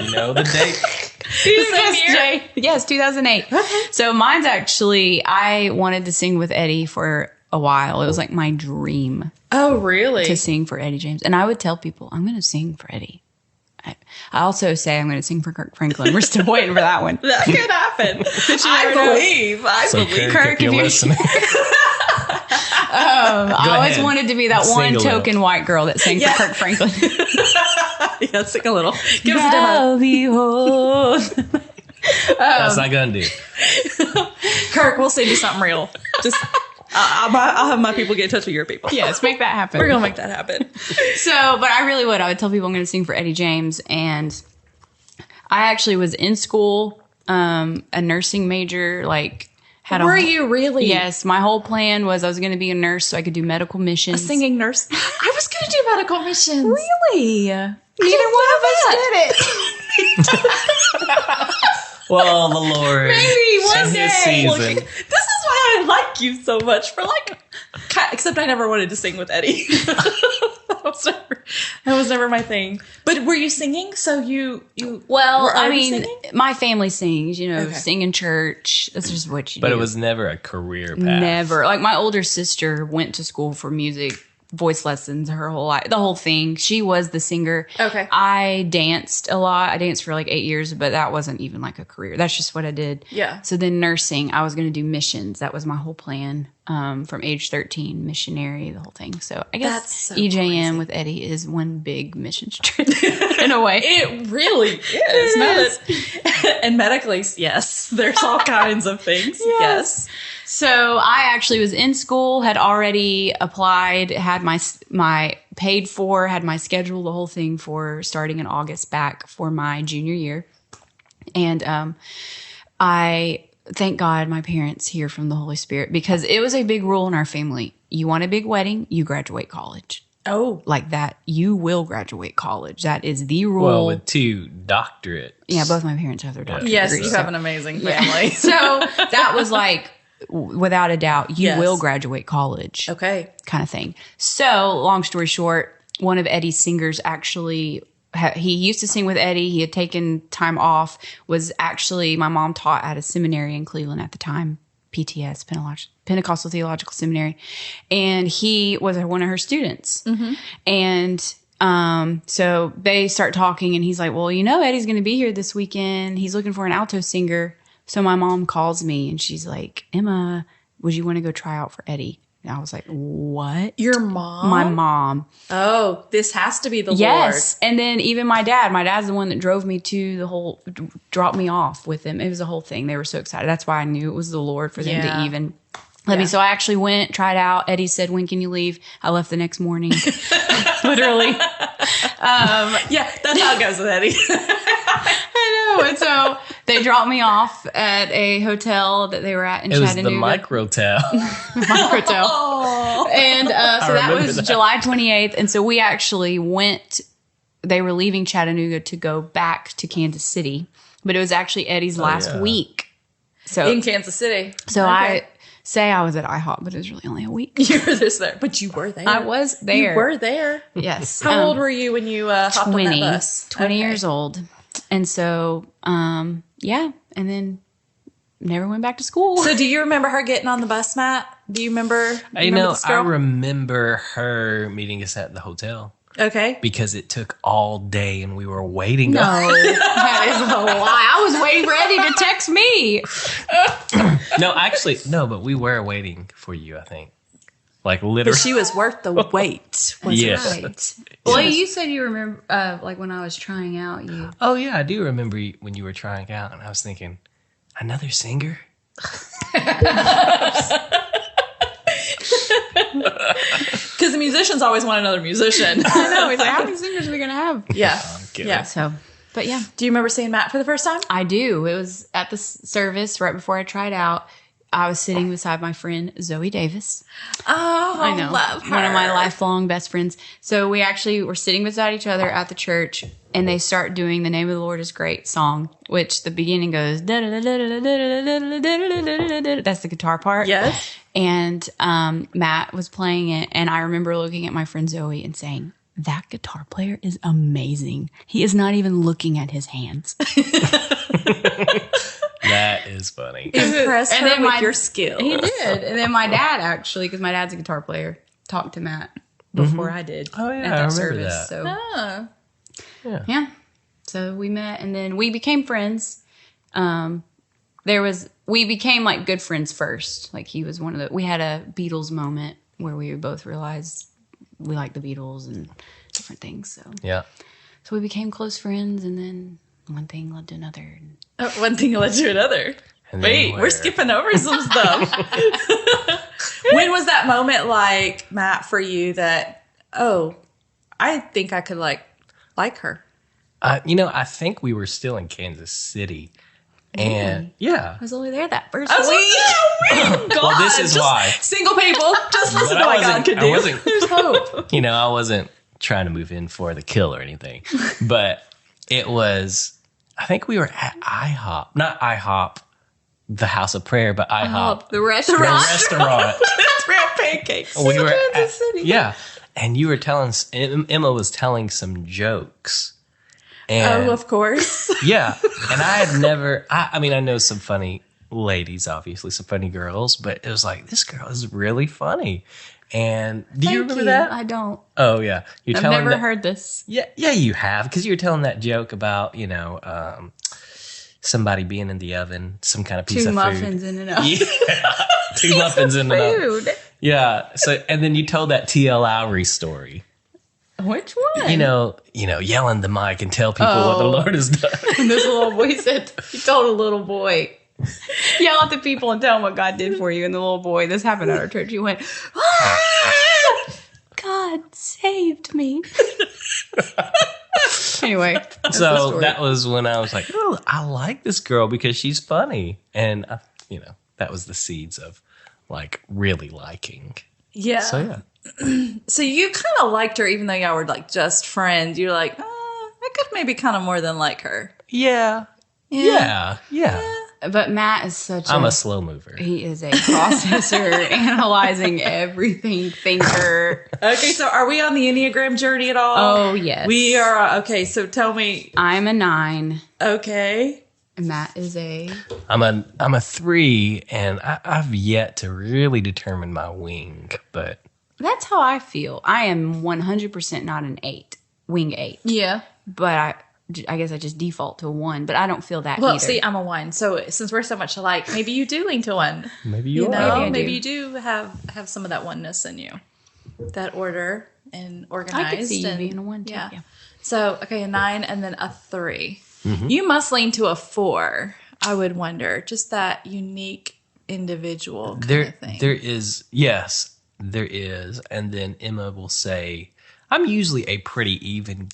You know the date. Yes, 2008. So mine's actually, I wanted to sing with Eddie for a while. It was like my dream Oh, really? to sing for Eddie James. And I would tell people, I'm going to sing for Eddie. I also say I'm going to sing for Kirk Franklin. We're still waiting for that one. That could happen. I believe. So Kirk, if you're listening, I always ahead. wanted to be that Sing one a little. token white girl that sang Yeah. for Kirk Franklin. Yeah, sing a little. Give us a demo. Now behold. that's not gonna do. Kirk, we'll send you something real. Just, I'll have my people get in touch with your people. Yes, make that happen. We're going to make that happen. So, but I really would. I would tell people I'm going to sing for Eddie James. And I actually was in school, a nursing major, like had Were you really? Yes. My whole plan was I was going to be a nurse so I could do medical missions. Singing nurse. I was going to do medical missions. Really? Neither one of us did it. Well, the Lord. Maybe one in this day. season. This is why I like you so much. For like, except I never wanted to sing with Eddie. That was never my thing. But were you singing? So you Well, were I already mean, singing? my family sings, Okay. sing in church. That's just what you do. But it was never a career path. Never. Like my older sister went to school for music, voice lessons her whole life, the whole thing. She was the singer. Okay. I danced a lot. I danced for like 8 years, but that wasn't even like a career. That's just what I did. Yeah. So then nursing, I was going to do missions. That was my whole plan. From age 13, missionary, the whole thing. So I guess That's so EJM crazy. with Eddie is one big missions trip in a way. It really is. Now that- and medically, yes. There's all kinds of things. Yes. So I actually was in school, had already applied, had my paid for, had my schedule, the whole thing for starting in August back for my junior year. And I thank God my parents hear from the Holy Spirit because it was a big rule in our family. You want a big wedding, you graduate college. Oh. Like that, you will graduate college. That is the rule. Well, with 2 doctorates. Yeah, both my parents have their doctorate Yes, degrees, you so- have an amazing family. So that was like, without a doubt, you Yes. will graduate college. Okay. Kind of thing. So, long story short, one of Eddie's singers actually, he used to sing with Eddie. He had taken time off, was actually, my mom taught at a seminary in Cleveland at the time, PTS, Pentecostal Theological Seminary. And he was one of her students. And so they start talking and he's like, well, Eddie's going to be here this weekend. He's looking for an alto singer. So my mom calls me and she's like, Emma, would you want to go try out for Eddie? And I was like, what? Your mom? My mom. Oh, this has to be the Yes. And then even my dad's the one that drove me to dropped me off with them. It was a whole thing. They were so excited. That's why I knew it was the Lord for them Yeah. to even let me. So I actually went, tried out. Eddie said, when can you leave? I left the next morning. Literally. Lord. Yeah, that's how it goes with Eddie. I know. And so they dropped me off at a hotel that they were at in It was Chattanooga. the Microtel. Microtel. Oh. And so that remember was that. July 28th. And so we actually went, they were leaving Chattanooga to go back to Kansas City, but it was actually Eddie's last yeah. week. So, In Kansas City. so Okay. I say I was at IHOP, but it was really only a week. You were just there. But you were there. I was there. You were there. Yes. How old were you when you hopped on that bus? 20 Okay. years old. And so, yeah. And then never went back to school. So do you remember her getting on the bus, Matt? Do you remember? I remember her meeting us at the hotel Okay. because it took all day and we were waiting. No, that is a lie. I was waiting for Eddie to text me. No, actually, no, but we were waiting for you, I think. Like literally. But she was worth the wait. Was Yes. right. Well, you said you remember, like when I was trying out, you. Oh, yeah, I do remember when you were trying out, and I was thinking, another singer? Because the musicians always want another musician. I know. He's like, how many singers are we gonna have? Yeah. Yeah. So, but yeah, Do you remember seeing Matt for the first time? I do. It was at the service right before I tried out. I was sitting beside my friend Zoe Davis. Oh, I know. love her. One of my lifelong best friends. So we actually were sitting beside each other at the church, and they start doing The Name of the Lord is Great song, which the beginning goes, that's the guitar part. Yes. And Matt was playing it, and I remember looking at my friend Zoe and saying, that guitar player is amazing. He is not even looking at his hands. That is funny. Impress And her then with my- your skills. He did. And then my dad, actually, because my dad's a guitar player, talked to Matt before I did Oh, yeah, at I that remember service. that. So, Ah. yeah. So we met, and then we became friends. We became like good friends first. Like he was we had a Beatles moment where we both realized we liked the Beatles and different things. Yeah. So we became close friends, and then one thing led to another. And One thing led to another. And then Wait, we're skipping over some stuff. When was that moment like, Matt, for you that, oh, I think I could like her? I think we were still in Kansas City. And yeah. I was only there that first I was week. like, God, Well, this is just why. Single people, just listen But to what God could do. I wasn't, There's hope. I wasn't trying to move in for the kill or anything. But it was, I think we were at IHOP. Not IHOP, the House of Prayer, but IHOP, The restaurant. the restaurant. It's real pancakes. We were Kansas City. Yeah. And you were Emma was telling some jokes. And Oh, of course. yeah. And I had never, I know some funny ladies, obviously, some funny girls, but it was like, this girl is really funny. And do you remember that? I don't. Oh, yeah. You're I've telling never that, heard this. Yeah, you have, because you were telling that joke about, somebody being in the oven, some kind of piece Two of muffins food. in an oven. Yeah. Two muffins in an oven. Food. Yeah. So, and then you told that T.L. Lowry story. Which one? Yell in the mic and tell people what the Lord has done. And this little boy said, he told a little boy, yell at the people and tell them what God did for you. And the little boy, this happened at our church, he went, ah! God saved me. Anyway. That's the So story. that was when I was like, oh, I like this girl because she's funny. And, that was the seeds of like really liking. Yeah. So yeah. So you kind of liked her, even though y'all were like just friends. You're like, I could maybe kind of more than like her. Yeah. Yeah. But Matt is such I'm a slow mover. he is a processor, analyzing everything, thinker. Okay, so are we on the Enneagram journey at all? Oh, yes. We are. Okay, so tell me. I'm a 9. Okay. And Matt is a... I'm a 3, and I've yet to really determine my wing, but That's how I feel. I am 100% not an 8, wing 8. Yeah. But I guess I just default to a 1, but I don't feel that Well, either. see, I'm a 1. So since we're so much alike, maybe you do lean to 1. maybe you You are. know, Maybe I do. maybe you do have some of that oneness in you, that order and organized. I could see you and, being a 1 too. Yeah. Yeah. So okay, a 9 and then a 3. You must lean to a 4. I would wonder, just that unique individual kind of thing. There is, yes, there is. And then Emma will say, I'm usually a pretty even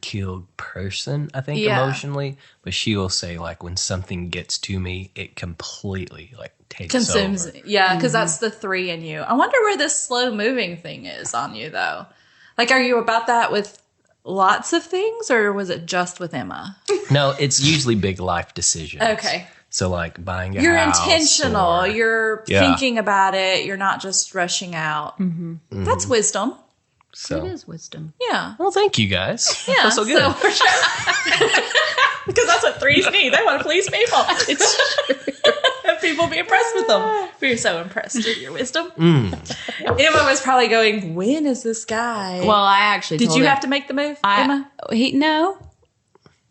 keeled person, I think, Yeah. emotionally. But she will say, like, when something gets to me, it completely, like, takes Consumes, over. yeah, because that's the 3 in you. I wonder where this slow moving thing is on you, though. Like, are you about that with lots of things, or was it just with Emma? No, it's usually big life decisions. Okay. So, like, buying a You're house. intentional. or- You're Yeah. thinking about it. You're not just rushing out. That's wisdom. So, It is wisdom. Yeah. well, thank you guys. Yeah. That's so good. Because that's what 3s need. They want to please people. It's have people be impressed with them. We're so impressed with your wisdom. Emma was probably going, when is this guy? Well, I actually did told you him- have to make the move, Emma?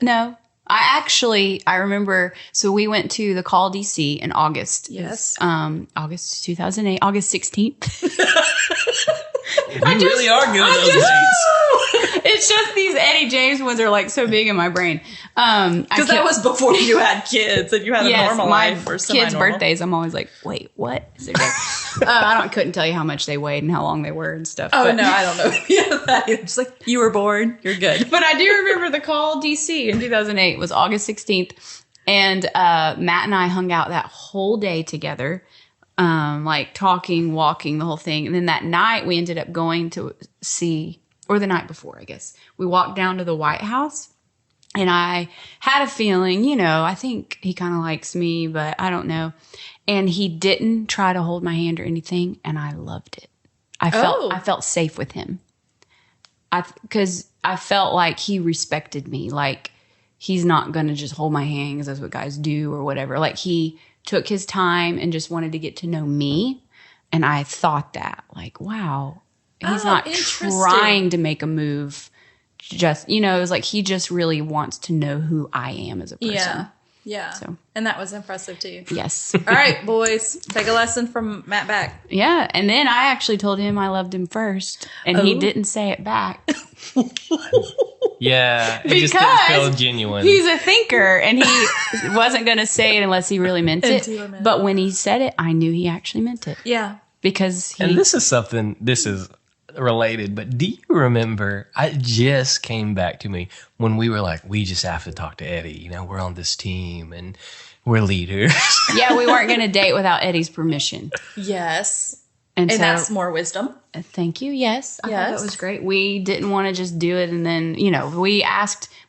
No. I remember, so we went to the Call DC in August. Yes. August 2008, August 16th. You really are good at those dates. It's just these Eddie James ones are like so big in my brain. Because that was before you had kids and you had a normal my life or kids' semi-normal. birthdays. I'm always like, wait, what is their day? I couldn't tell you how much they weighed and how long they were and stuff. Oh, but, no, I don't know any of that. It's like, you were born. You're good. But I do remember the call DC in 2008 was August 16th. And Matt and I hung out that whole day together, like talking, walking, the whole thing. And then that night we ended up going to see, or the night before, I guess, we walked down to the White House. And I had a feeling, I think he kind of likes me, but I don't know. And he didn't try to hold my hand or anything, and I loved it. I felt safe with him. Because I felt like he respected me. Like, he's not going to just hold my hand because that's what guys do or whatever. Like, he took his time and just wanted to get to know me. And I thought that, like, wow, he's not trying to make a move. Just, it was like he just really wants to know who I am as a person. Yeah. So. And that was impressive too. Yes. All right, boys, take a lesson from Matt back. Yeah. And then I actually told him I loved him first, and he didn't say it back. Yeah. It just didn't feel genuine. He's a thinker, and he wasn't going to say it unless he really meant it. But when he said it, I knew he actually meant it. Yeah. Because And this is related, but do you remember, it just came back to me when we were like, we just have to talk to Eddie, we're on this team and we're leaders. Yeah, we weren't going to date without Eddie's permission. Yes. And so, that's more wisdom. Thank you. Yes. I thought Yes. that was great. We didn't want to just do it. And then, we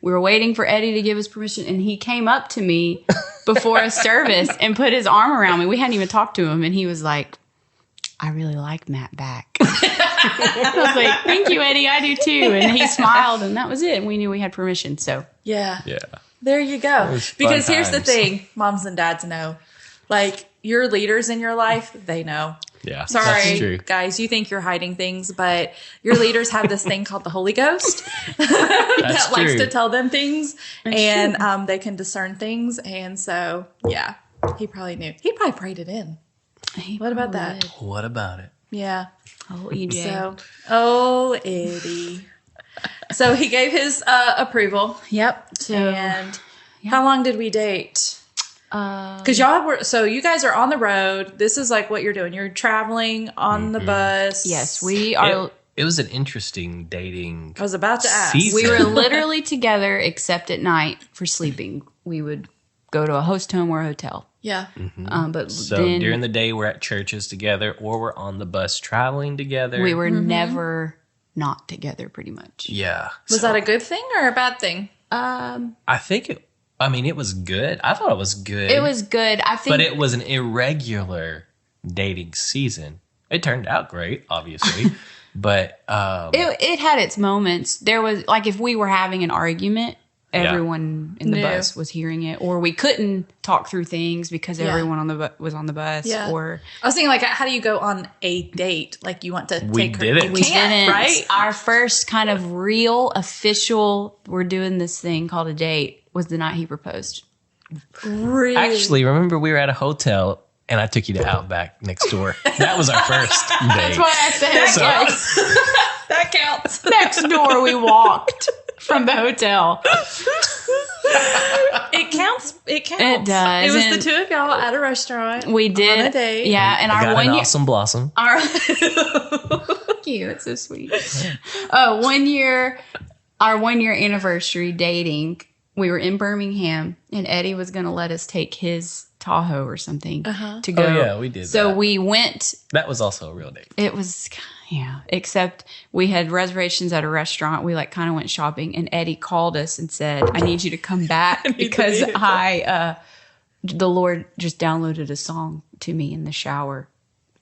were waiting for Eddie to give us permission, and he came up to me before a service and put his arm around me. We hadn't even talked to him, and he was like, I really like Matt back. I was like, thank you, Eddie. I do too. And he smiled, and that was it. And we knew we had permission. So Yeah. Yeah. There you go. Because here's the times. thing, moms and dads know. Like, your leaders in your life, they know. Yeah. That's Sorry, true. guys, you think you're hiding things, but your leaders have this thing called the Holy Ghost That's that likes true. to tell them things, and they can discern things. And so, yeah, he probably knew. He probably prayed it in. What about that? What about it? Yeah. Oh, EJ. So, Eddie. So he gave his approval. Yep. So, And how long did we date? Because you guys are on the road. This is like what you're doing. You're traveling on the bus. yes, we are. It was an interesting dating I was about to ask. season. We were literally together, except at night for sleeping. We would go to a host home or a hotel. Yeah. But So then during the day, we're at churches together, or we're on the bus traveling together. we were never not together, pretty much. Yeah. Was that a good thing or a bad thing? I think it was good. I thought it was good. It was good. I think. But it was an irregular dating season. It turned out great, obviously. But it had its moments. There was, like, if we were having an argument, everyone in the Knew. bus was hearing it, or we couldn't talk through things because everyone on the was on the bus. Yeah. Or I was thinking, like, how do you go on a date? Like, you want to We take her. didn't. You we can't, didn't. right? Our first kind of real official, we're doing this thing called a date, was the night he proposed. Really? actually, remember we were at a hotel and I took you to Outback next door. That was our first date. That's why I said that counts. next door we walked from the hotel. It counts. It counts. It does. It was And the two of y'all at a restaurant. We did On a date. Yeah, and I our got one an year, awesome blossom. our thank you, it's so sweet. Our 1 year anniversary dating, we were in Birmingham, and Eddie was going to let us take his Tahoe or something to go. Oh, yeah, we did So that. we went. That was also a real date. It was, except we had reservations at a restaurant. We kind of went shopping, and Eddie called us and said, I need you to come back because the Lord just downloaded a song to me in the shower.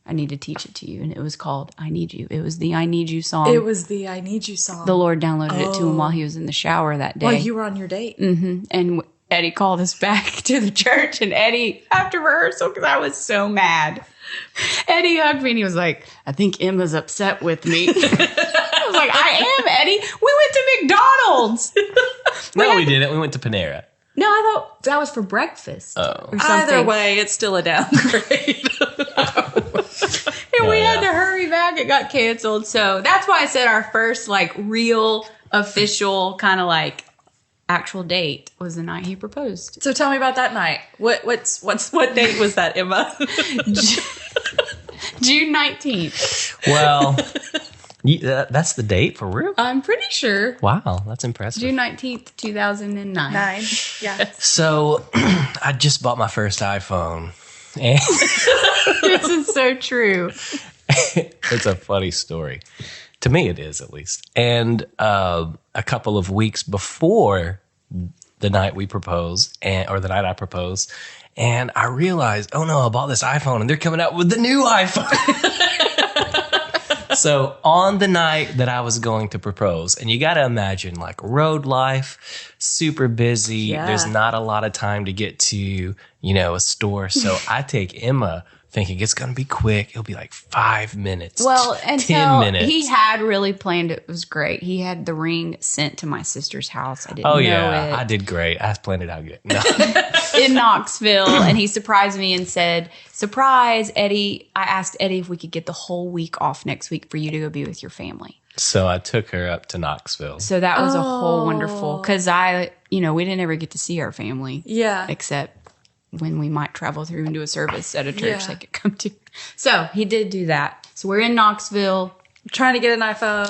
I need to teach it to you. And it was called I Need You. It was the I Need You song. It was the I Need You song. The Lord downloaded it to him while he was in the shower that day. While you were on your date. And Eddie called us back to the church, and Eddie, after rehearsal, because I was so mad, Eddie hugged me and he was like, I think Emma's upset with me. I was like, I am, Eddie. We went to McDonald's. No, we didn't. We went to Panera. No, I thought that was for breakfast or something. Either way, it's still a downgrade. And we had to hurry back. It got canceled. So that's why I said our first real official kind of actual date was the night he proposed. So tell me about that night. What date was that, Emma? June 19th. Well, that's the date for real? I'm pretty sure. Wow, that's impressive. June 19th, 2009. 9. Yeah. So I just bought my first iPhone. And This is so true. it's a funny story. To me, it is, at least. And a couple of weeks before the night we proposed, or the night I proposed, and I realized, oh no, I bought this iPhone and they're coming out with the new iPhone. So on the night that I was going to propose, and you got to imagine like road life, super busy. Yeah. There's not a lot of time to get to, a store. So I take Emma thinking it's going to be quick. It'll be like 5 minutes. Well, 10 until minutes. he had really planned it. It was great. He had the ring sent to my sister's house. I didn't know it. I did great. I planned it out good. No. In Knoxville, and he surprised me and said, "Surprise, Eddie." I asked Eddie if we could get the whole week off next week for you to go be with your family. So I took her up to Knoxville. So that was a whole wonderful, because we didn't ever get to see our family. Yeah. Except when we might travel through and do a service at a church Yeah. they could come to. So he did do that. So we're in Knoxville. Trying to get an iPhone.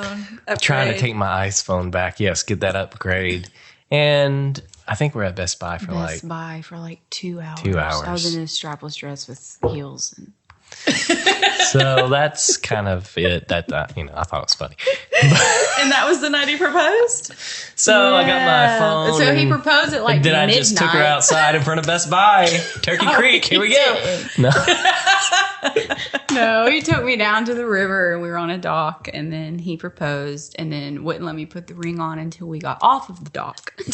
Trying to upgrade. take my iPhone back. Yes, get that upgrade. And I think we're at Best Buy for Best Buy for like 2 hours. 2 hours. I was in a strapless dress with heels. And so that's kind of it. That I thought it was funny. And that was the night he proposed? So I got my phone. so he and proposed at like then midnight. I just took her outside in front of Best Buy, Turkey Creek. Here we go. No, No, he took me down to the river and we were on a dock, and then he proposed and then wouldn't let me put the ring on until we got off of the dock. To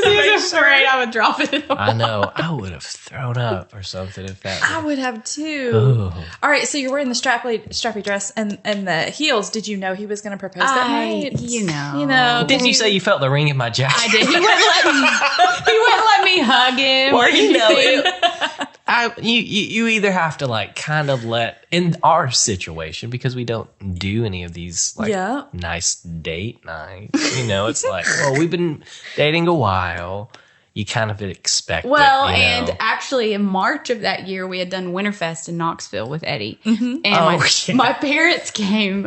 He make was sure. afraid I would drop it. I know. I would have thrown up or something if that. I would have too. Ooh. All right, so you're wearing the strappy dress and the heels. Did you know he was going to propose that night? You know. Didn't you say you felt the ring in my jacket? I did. He wouldn't let me hug him. Well, or anything. you either have to like kind of let, in our situation, because we don't do any of these like Yeah. nice date nights. It's like, well, we've been dating a while. You kind of expect Well, it. and actually in March of that year, we had done Winterfest in Knoxville with Eddie. And Oh, yeah. my parents came.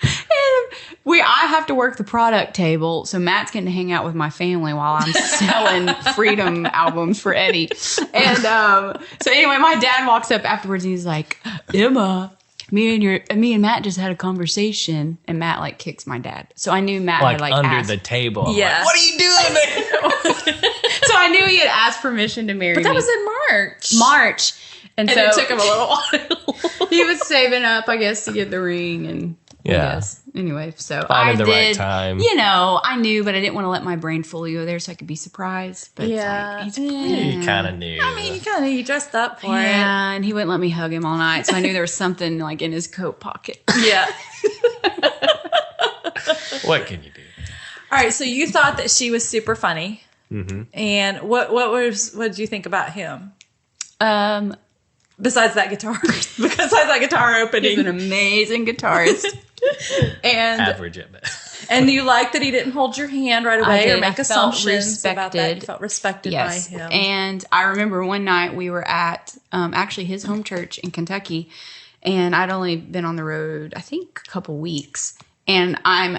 And I have to work the product table, so Matt's getting to hang out with my family while I'm selling Freedom albums for Eddie. And so anyway, my dad walks up afterwards and he's like, "Emma, me and Matt just had a conversation," and Matt like kicks my dad. So I knew Matt like had like under asked. the table. I'm Yeah. like, what are you doing there? So I knew he had asked permission to marry But that me. was in March. March. And And so it took him a little while. he was saving up, I guess, to get the ring and Yeah. I guess. Anyway, so Finding I the did, right time. I knew, but I didn't want to let my brain fully go there so I could be surprised. But Yeah. it's like, he's You kind of knew. I mean, you dressed up for yeah, and he wouldn't let me hug him all night, so I knew there was something like in his coat pocket. it. Yeah. What can you do? All right, so you thought that she was super funny. Mm-hmm. And what did you think about him? Besides that guitar, opening. He's an amazing guitarist. And Average at best. and you liked that he didn't hold your hand right away did. or make I felt assumptions about that. You respected. felt respected Yes. by him. And I remember one night we were at actually his home church in Kentucky, and I'd only been on the road, I think, a couple weeks. And I'm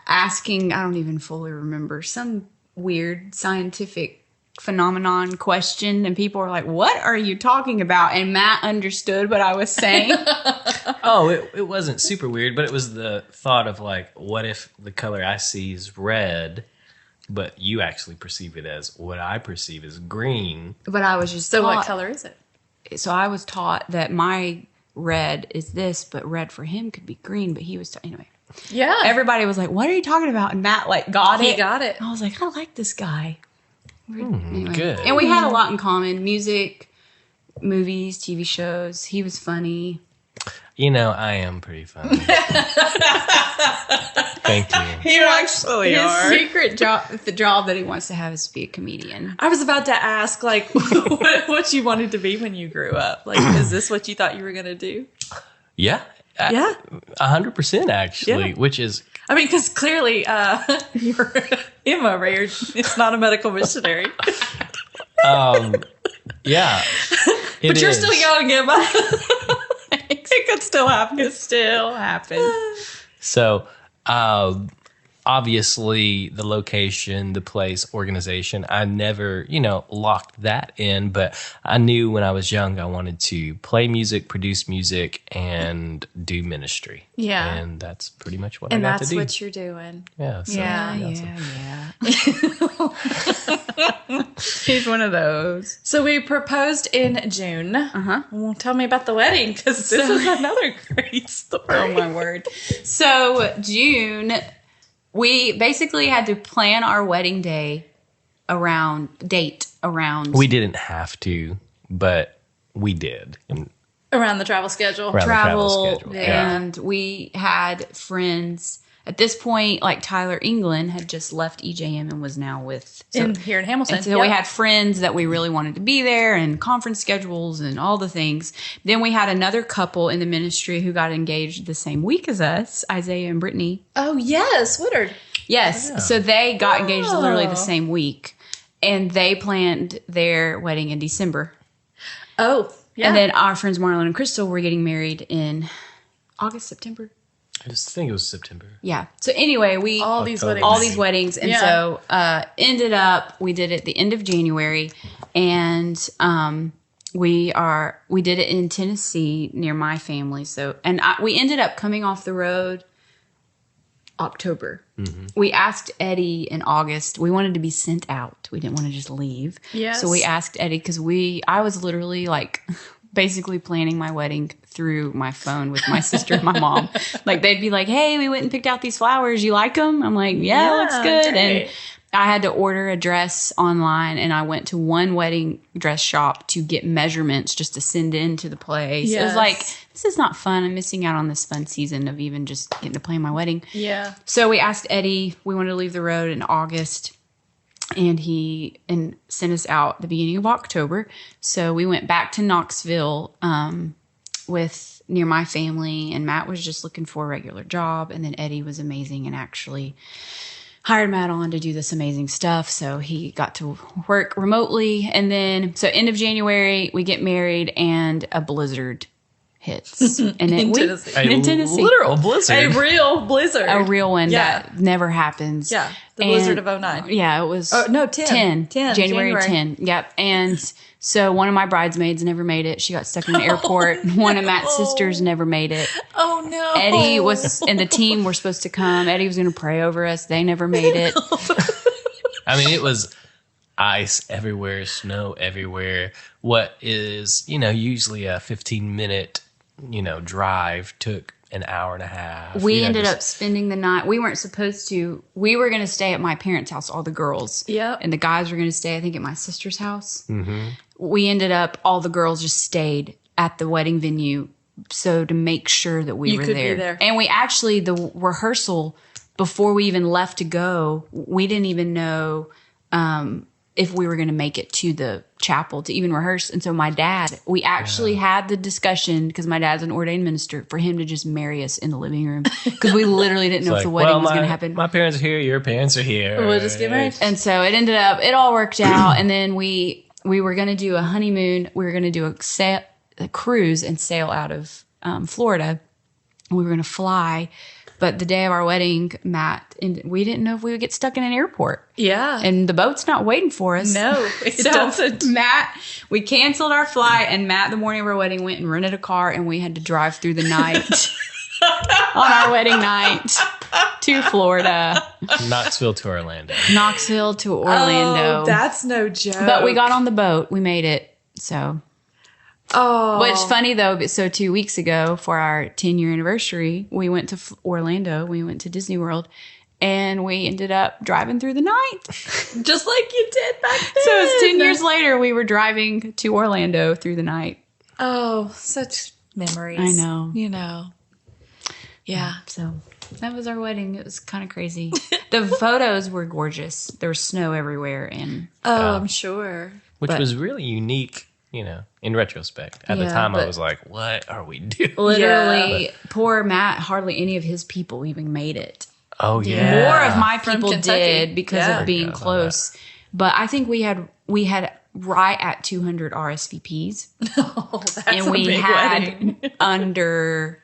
asking, I don't even fully remember, some weird scientific phenomenon question. And people were like, "What are you talking about?" And Matt understood what I was saying. Oh, it wasn't super weird, but it was the thought of like, what if the color I see is red, but you actually perceive it as what I perceive as green? But I was just So taught, what color is it? So I was taught that my red is this, but red for him could be green. But he was anyway. Yeah. Everybody was like, "What are you talking about?" And Matt like got he it. got it. I was like, "I like this guy." Anyway. Good. And we had a lot in common: music, movies, TV shows. He was funny. I am pretty funny. Thank you. You actually His are. secret job, the job that he wants to have, is to be a comedian. I was about to ask, like, what you wanted to be when you grew up. Like, is this what you thought you were going to do? Yeah. Yeah. 100% actually, Yeah. which is I mean, because clearly you're Emma over here. It's not a medical missionary. yeah. But you're still young, Emma. It could still happen. It still happens. So, obviously, the location, the place, organization, I never, locked that in, but I knew when I was young I wanted to play music, produce music, and do ministry. Yeah. And that's pretty much what And I got to that's do. what you're doing. Yeah. So, Yeah. He's one of those. So we proposed in June. Well, tell me about the wedding, because this is another great story. Oh my word. So June, we basically had to plan our wedding day around. We didn't have to, but we did. And Around the travel schedule. around the travel, schedule. Yeah. and we had friends. At this point, like Tyler England had just left EJM and was now with Here in Hamilton. And so we had friends that we really wanted to be there, and conference schedules and all the things. Then we had another couple in the ministry who got engaged the same week as us, Isaiah and Brittany. Oh, yes. Woodard. Yes. So they got engaged literally the same week, and they planned their wedding in December. Oh, yeah. And then our friends Marlon and Crystal were getting married in August, September. I just think it was September. Yeah. So anyway, we all these October. weddings. all these weddings, and so ended up we did it the end of January, and we did it in Tennessee near my family. So we ended up coming off the road October. Mm-hmm. We asked Eddie in August. We wanted to be sent out. We didn't want to just leave. Yes. So we asked Eddie because I was literally like basically planning my wedding through my phone with my sister and my mom. Like they'd be like, "Hey, we went and picked out these flowers. You like them?" I'm like, "Yeah, looks good." Great. And I had to order a dress online, and I went to one wedding dress shop to get measurements just to send in to the place. It was like, this is not fun. I'm missing out on this fun season of even just getting to plan my wedding. Yeah. So we asked Eddie, we wanted to leave the road in August, and he sent us out the beginning of October. So we went back to Knoxville near my family, and Matt was just looking for a regular job, and then Eddie was amazing and actually hired Matt on to do this amazing stuff. So he got to work remotely. And then, so end of January, we get married and a blizzard hits. And then In Tennessee. in Tennessee. Literal blizzard. A real blizzard. A real one Yeah. that never happens. Yeah. The And- blizzard of 09. Yeah, it was. Oh, no, 10. 10. January 10. Yep. And so one of my bridesmaids never made it. She got stuck in the airport. One of Matt's sisters never made it. Oh, no. Eddie and the team were supposed to come. Eddie was going to pray over us. They never made it. I mean, it was ice everywhere, snow everywhere. What is, usually a 15-minute, drive took an hour and a half. We ended up spending the night. We weren't supposed to. We were going to stay at my parents' house, all the girls. Yep. And the guys were going to stay, I think, at my sister's house. Mm-hmm. We ended up, all the girls just stayed at the wedding venue so to make sure that we were could be there. there. And we actually, the rehearsal, before we even left to go, we didn't even know if we were going to make it to the chapel to even rehearse. And so my dad, we actually had the discussion, because my dad's an ordained minister, for him to just marry us in the living room, because we literally didn't know if the wedding was going to happen. My parents are here. Your parents are here. We'll just get married. And so it all worked out. And then we were going to do a honeymoon. We were going to do a cruise and sail out of Florida. We were going to fly. But the day of our wedding, we didn't know if we would get stuck in an airport. Yeah. And the boat's not waiting for us. No, it doesn't. We canceled our flight, and Matt, the morning of our wedding, went and rented a car, and we had to drive through the night on our wedding night to Florida. Knoxville to Orlando. Knoxville to Orlando. Oh, that's no joke. But we got on the boat. We made it. So. Oh. Which funny though, so 2 weeks ago for our 10-year anniversary, we went to Orlando. We went to Disney World, and we ended up driving through the night. Just like you did back then. So it's 10 years later, we were driving to Orlando through the night. Oh, such memories. I know. Yeah. So that was our wedding. It was kind of crazy. The photos were gorgeous. There was snow everywhere. And I'm sure. Which was really unique, in retrospect. At the time, I was like, what are we doing? literally, poor Matt, hardly any of his people even made it. Oh, yeah. More of my From people Kentucky. did because Yeah. of being close. But I think we had right at 200 RSVPs. Oh, that's And a we big had wedding. under,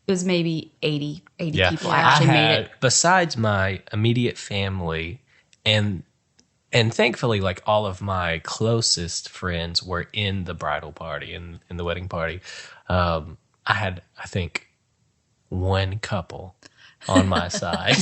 it was maybe 80 people I actually made had, it. besides my immediate family and thankfully, like all of my closest friends were in the bridal party and in the wedding party. I had, I think, one couple on my side.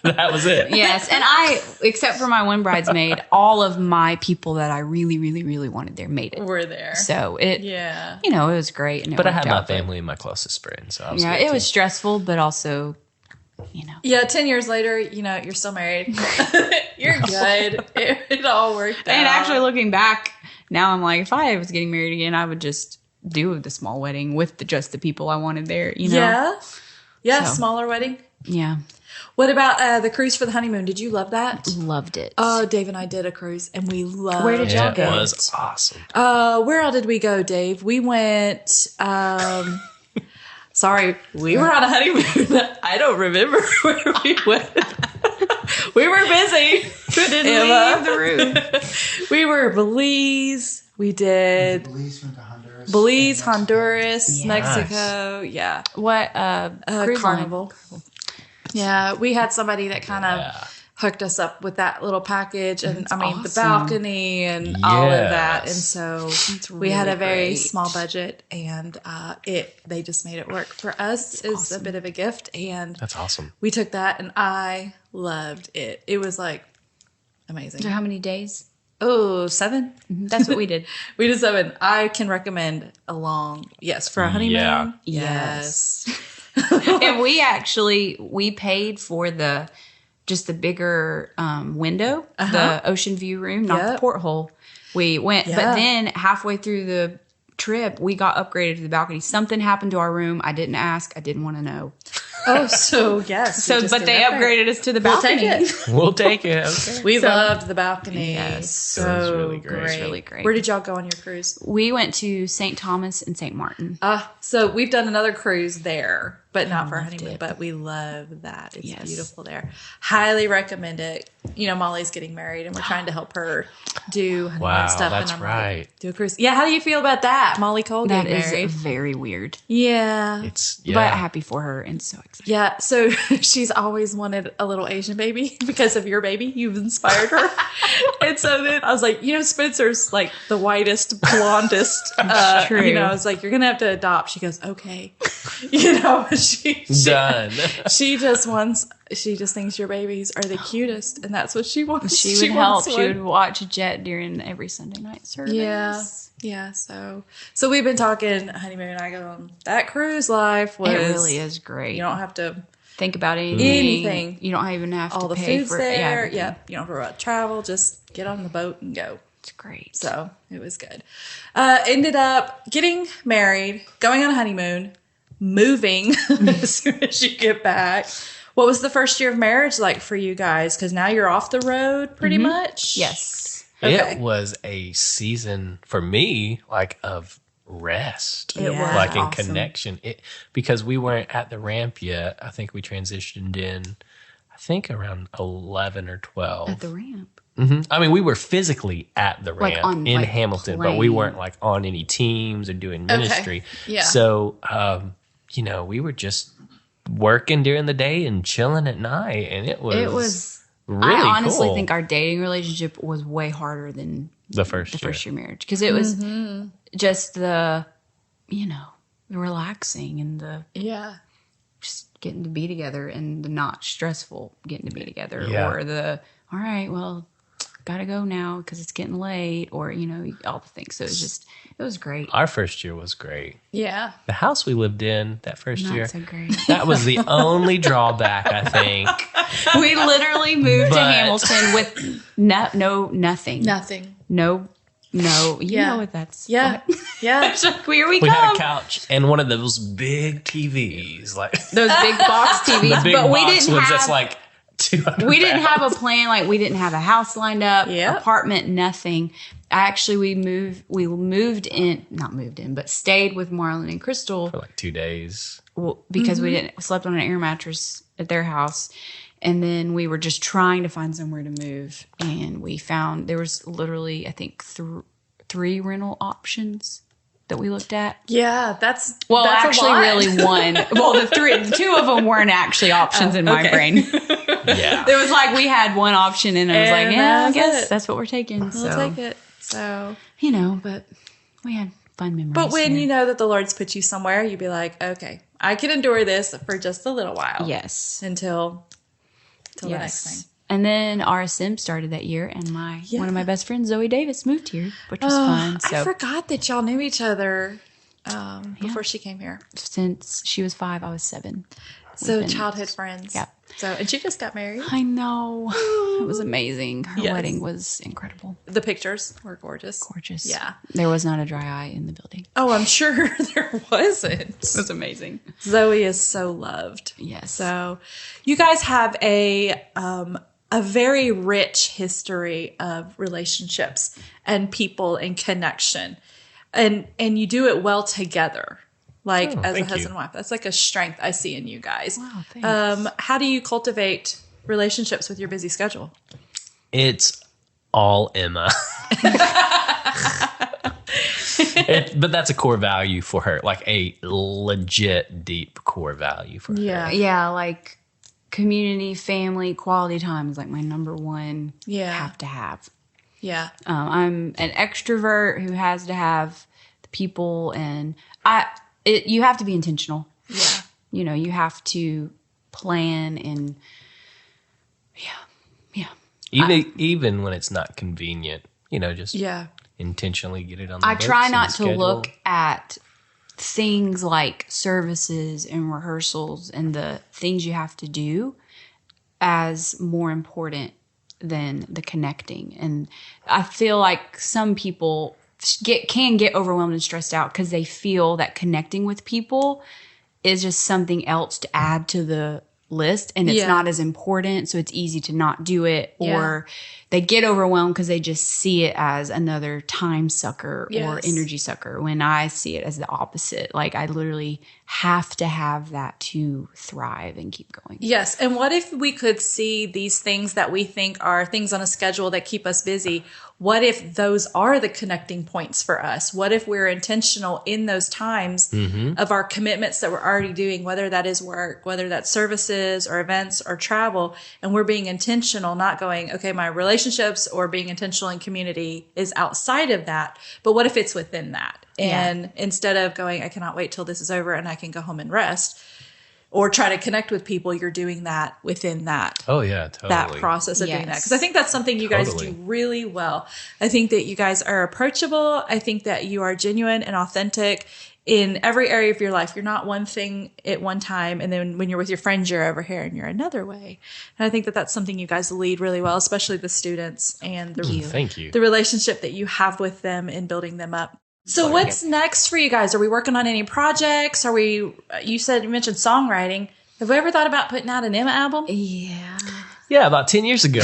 That was it. Yes. And I, except for my one bridesmaid, all of my people that I really, really, really wanted there made it. We're there. So it, Yeah. you know, it was great. And it But I worked had my out, but- family and my closest friends. So I was Yeah, good it was too. stressful, but also, you know. Yeah, 10 years later, you know, you're still married. You're good. It all worked out. And actually looking back, now I'm like, if I was getting married again, I would just do the small wedding with just the people I wanted there, you know? Yeah. Yeah, So. smaller wedding. Yeah. What about the cruise for the honeymoon? Did you love that? Loved it. Oh, Dave and I did a cruise, and we loved Where did y'all It go? was awesome. Where all did we go, Dave? We went. Sorry, we were on a honeymoon. I don't remember where we went. We were busy. Didn't Emma. leave the room. We were Belize. We did Belize went to Honduras. Belize, and Honduras, Yes. Mexico. Yeah. What cruise Carnival. Yeah, we had somebody that kind of Yeah. hooked us up with that little package, and I mean the awesome. balcony and all of that, and Yes. so we had really a very great. small budget, and they just made it work for us. It's a bit of a gift, and That's awesome. we took that, and I loved it. It was like amazing. So how many days? Oh, 7. That's what we did. We did 7. I can recommend a long for a honeymoon. Yeah. Yes. And we paid for the bigger window, the ocean view room, not the Yep. porthole. We went, Yeah. but then halfway through the trip, we got upgraded to the balcony. Something happened to our room. I didn't ask. I didn't want to know. Oh, so yes. So, we just but did they that there. upgraded us to the We'll balcony. take it. We'll take it. Okay. We So- loved the balcony. Yes. So It was really great. great. It was really great. Where did y'all go on your cruise? We went to St. Thomas and St. Martin. So we've done another cruise there, but not for a loved honeymoon. it. But we love that. It's Yes. beautiful there. Highly recommend it. You know, Molly's getting married, and we're trying to help her do honeymoon Wow, stuff. that's and I'm right. Like, do a cruise. Yeah. How do you feel about that, Molly Cole That getting is married? very weird, Yeah. It's but happy for her and so excited. Yeah, so she's always wanted a little Asian baby because of your baby. You've inspired her. And so then I was like, you know, Spencer's like the whitest, blondest. True. You know, I was like, you're going to have to adopt. She goes, okay. You know, she done. she just thinks your babies are the cutest. And that's what she wants. She would help. wants She one. would watch Jet during every Sunday night service. Yeah. Yeah. So we've been talking honeymoon, and I go, that cruise life was. It really is great. You don't have to. think about Anything. anything. You don't even have All to the pay food's for there. everything. Yeah. You don't have to worry about travel. Just get on the boat and go. It's great. So it was good. Ended up getting married, going on a honeymoon, moving as soon as you get back. What was the first year of marriage like for you guys? Because now you're off the road pretty much. Yes. Okay. It was a season for me, like of rest, It was like in awesome. connection. Because we weren't at the ramp yet. I think we transitioned in, I think around 11 or 12. At the ramp. I mean, we were physically at the Like ramp on, in like, Hamilton, but we plane. weren't like on any teams or doing ministry. Yeah. So, you know, we were just working during the day and chilling at night, and it was really I honestly cool. think our dating relationship was way harder than the first the year. first year marriage because it was just the, you know, the relaxing and the Yeah. just getting to be together and the not stressful getting to be together Yeah. or the, all right, well, gotta go now because it's getting late or, you know, all the things. So it was great. Our first year was great. Yeah. The house we lived in that first year, Not so great. that was the only drawback, I think. We literally moved to But- Hamilton with nothing. Nothing. No, you Yeah. know what that's. Yeah. Yeah. Here we We had come. a couch and one of those big TVs, like Those big box TVs, the big but we box didn't was have. just like 200 We didn't pounds. have a plan. Like we didn't have a house lined up, Yep. apartment, nothing. Actually, we stayed with Marlon and Crystal for like 2 days. because we slept on an air mattress at their house. And then we were just trying to find somewhere to move. And we found there was literally, I think, 3 rental options that we looked at. Yeah, that's actually a lot. really one. Well, the 2 of them weren't actually options in my brain. Yeah. It was like we had one option and I was like, And yeah, I that's guess it. that's what we're taking. We'll So, take it. So, but we had fun memories. but when there. you know that the Lord's put you somewhere, you'd be like, okay, I can endure this for just a little while. Yes. Until the next thing. And then RSM started that year, and one of my best friends, Zoe Davis, moved here, which was fun. So I forgot that y'all knew each other before she came here. since she was 5, I was 7. So been- childhood friends. Yep. So, and she just got married. I know. It was amazing. Her Yes. wedding was incredible. The pictures were gorgeous. Gorgeous. Yeah. There was not a dry eye in the building. Oh, I'm sure there wasn't. It was amazing. Zoe is so loved. Yes. So, you guys have a very rich history of relationships and people and connection, and you do it well together. Like as a thank husband you. and wife, that's like a strength I see in you guys. Wow, thanks. How do you cultivate relationships with your busy schedule? It's all Emma. But that's a core value for her, like a legit deep core value for her. Yeah, like community, family, quality time is like my number one have to have. Yeah. I'm an extrovert who has to have the people, and you have to be intentional. Yeah. You have to plan and Even when it's not convenient, just intentionally get it on the I books try and not to schedule. look at things like services and rehearsals and the things you have to do as more important than the connecting. And I feel like some people can get overwhelmed and stressed out because they feel that connecting with people is just something else to add to the list, and it's not as important, so it's easy to not do it, or they get overwhelmed because they just see it as another time sucker or energy sucker, when I see it as the opposite. Like, I literally have to have that to thrive and keep going. Yes. And what if we could see these things that we think are things on a schedule that keep us busy? What if those are the connecting points for us? What if we're intentional in those times of our commitments that we're already doing, whether that is work, whether that's services or events or travel, and we're being intentional, not going, okay, my relationships or being intentional in community is outside of that. But what if it's within that? And instead of going, I cannot wait till this is over and I can go home and rest, or try to connect with people, you're doing that within that. Oh yeah, totally. That process of doing that. Because I think that's something you guys do really well. I think that you guys are approachable. I think that you are genuine and authentic in every area of your life. You're not one thing at one time, and then when you're with your friends, you're over here and you're another way. And I think that that's something you guys lead really well, especially the students and Thank you. the relationship that you have with them in building them up. So what's next for you guys? Are we working on any projects? You mentioned songwriting. Have we ever thought about putting out an Emma album? Yeah. Yeah, about 10 years ago.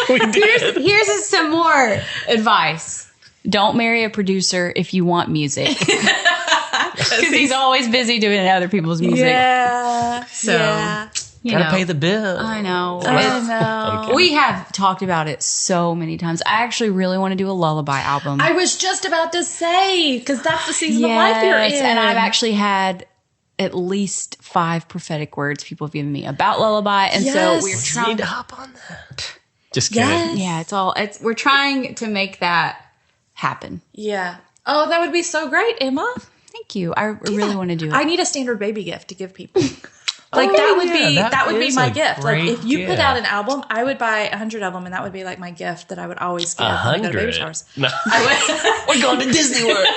We did. Here's some more advice. Don't marry a producer if you want music. Because he's always busy doing other people's music. Yeah. So, yeah. Gotta pay the bill. I know. I know. We have talked about it so many times. I actually really want to do a lullaby album. I was just about to say, because that's the season of life you're in. And I've actually had at least 5 prophetic words people have given me about lullaby. And so we're You trying need to hop on that. Just kidding. Yes. Yeah, we're trying to make that happen. Yeah. Oh, that would be so great, Emma. Thank you. I really want to do it. I need a standard baby gift to give people. Like that would be my gift. Like if you put out an album, I would buy 100 of them, and that would be like my gift that I would always give when I go to baby showers. No. We're going to Disney World.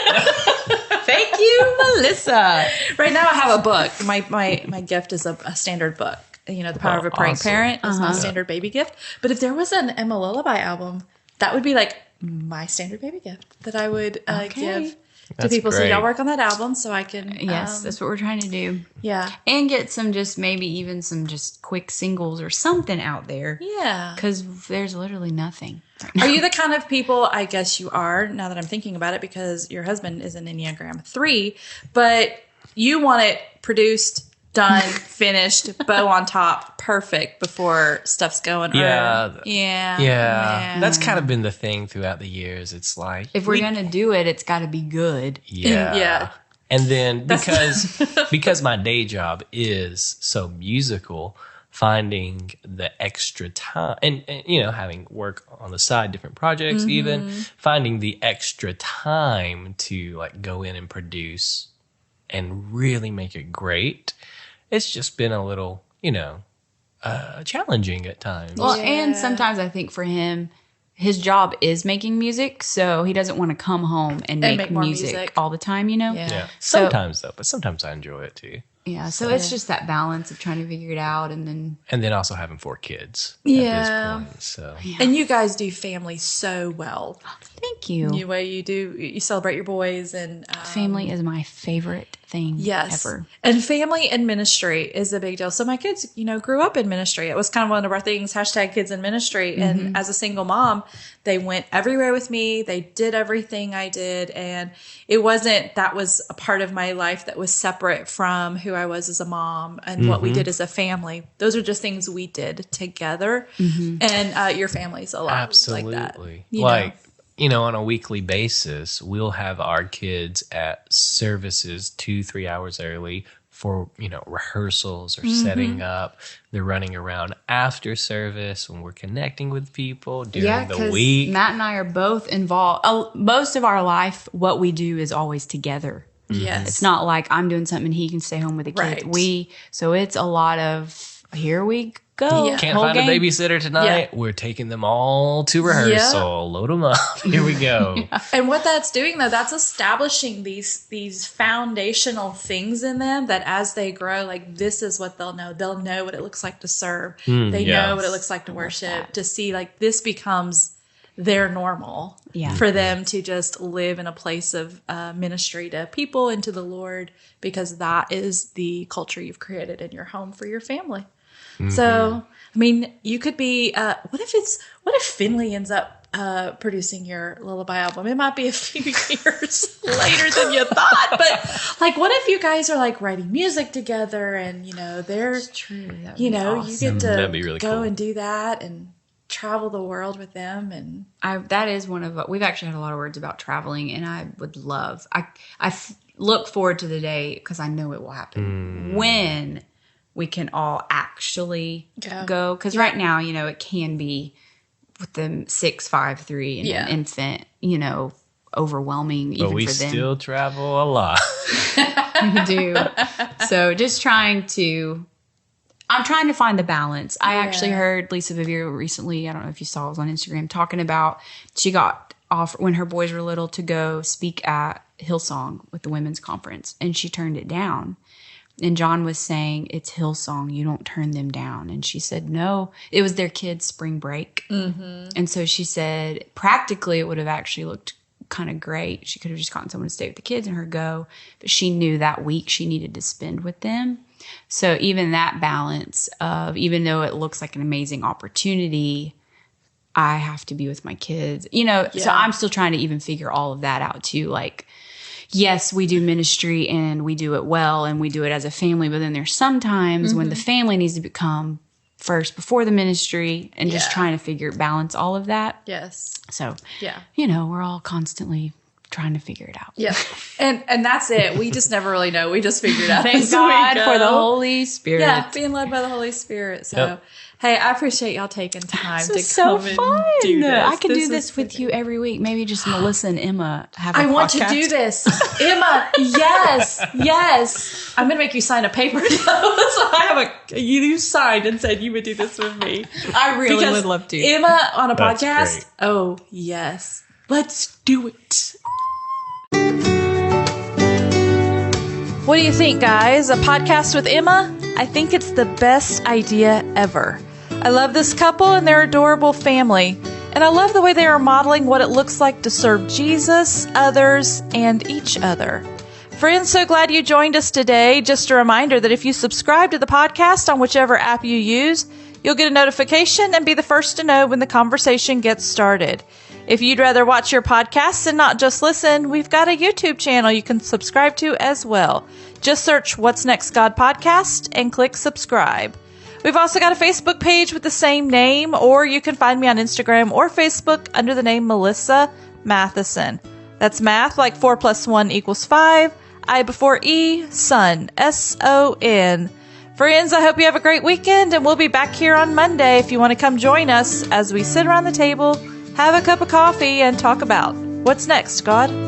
Thank you, Melissa. Right now, I have a book. My gift is a standard book. The Power of a Praying Parent is my standard baby gift. But if there was an Emma Lullaby album, that would be like my standard baby gift that I would give to people. great. So y'all work on that album so I can. Yes, that's what we're trying to do. Yeah. And get some maybe even some quick singles or something out there. Yeah. Because there's literally nothing. Are you the kind of people, I guess you are, now that I'm thinking about it, because your husband is an Enneagram 3, but you want it produced, done, finished, bow on top, perfect before stuff's going. Yeah. That's kind of been the thing throughout the years. It's like, if we're going to do it, it's got to be good. Yeah. And then because my day job is so musical, finding the extra time and having work on the side, different projects, even finding the extra time to like go in and produce and really make it great. It's just been a little, challenging at times. Well, and sometimes I think for him, his job is making music, so he doesn't want to come home and make more music all the time, Yeah. Sometimes though, but sometimes I enjoy it too. Yeah, so it's just that balance of trying to figure it out, and then also having 4 kids at this point. So And you guys do family so well. thank you. The way you celebrate your boys and Family is my favorite thing ever. And family and ministry is a big deal. So my kids, grew up in ministry. It was kind of one of our things, #kids in ministry. And as a single mom, they went everywhere with me. They did everything I did. And it wasn't, that was a part of my life that was separate from who I was as a mom and what we did as a family. Those are just things we did together. And your family's a lot absolutely. like that. On a weekly basis, we'll have our kids at services 2-3 hours early for, rehearsals or setting up. They're running around after service when we're connecting with people during the week. Matt and I are both involved. Most of our life, what we do is always together. Yes. It's not like I'm doing something and he can stay home with the kids. Right. So it's a lot of, here we go. Yeah. Can't find a babysitter tonight. We're taking them all to rehearsal. Load them up. Here we go. And what that's doing, though, that's establishing these foundational things in them that as they grow, like this is what they'll know. They'll know what it looks like to serve. They know what it looks like to worship, to see like this becomes their normal for them to just live in a place of ministry to people and to the Lord, because that is the culture you've created in your home for your family. So, I mean, you could be, what if Finley ends up producing your lullaby album? It might be a few years later than you thought, but like, what if you guys are like writing music together and, they're, That's true. you get to That'd be really go cool. and do that and travel the world with them. And that is one of, we've actually had a lot of words about traveling, and I would love, I look forward to the day, because I know it will happen when we can all actually go. Because right now, it can be with them 6, 5, 3, and an infant, overwhelming even But we for them. still travel a lot. We do. So just I'm trying to find the balance. I actually heard Lisa Vivier recently, I don't know if you saw, it was on Instagram, talking about she got offered when her boys were little to go speak at Hillsong with the women's conference, and she turned it down. And John was saying, it's Hillsong, you don't turn them down. And she said, no, it was their kids' spring break. And so she said, practically, it would have actually looked kind of great. She could have just gotten someone to stay with the kids and her go. But she knew that week she needed to spend with them. So even that balance of, even though it looks like an amazing opportunity, I have to be with my kids. So I'm still trying to even figure all of that out too. Like, yes, we do ministry and we do it well and we do it as a family, but then there's sometimes when the family needs to become first before the ministry, and just trying to balance all of that. yes. So, we're all constantly trying to figure it out. Yeah. And that's it. We just never really know. We just figured it out. Thank God for the Holy Spirit. Yeah, being led by the Holy Spirit. So, hey, I appreciate y'all taking time to This is come so fun. and do this. I could do is this with you every week. Maybe just Melissa and Emma have a I want to podcast. do this. Emma, yes. I'm going to make you sign a paper, though. So I have you signed and said you would do this with me. I really would love to. Emma on a That's podcast. great. Oh, yes. Let's do it. What do you think, guys? A podcast with Emma? I think it's the best idea ever. I love this couple and their adorable family. And I love the way they are modeling what it looks like to serve Jesus, others, and each other. Friends, so glad you joined us today. Just a reminder that if you subscribe to the podcast on whichever app you use, you'll get a notification and be the first to know when the conversation gets started. If you'd rather watch your podcasts and not just listen, we've got a YouTube channel you can subscribe to as well. Just search What's Next God Podcast and click subscribe. We've also got a Facebook page with the same name, or you can find me on Instagram or Facebook under the name Melissa Matheson. That's math like 4 + 1 = 5, I before E, son, S-O-N. Friends, I hope you have a great weekend, and we'll be back here on Monday if you want to come join us as we sit around the table, have a cup of coffee, and talk about what's next, God.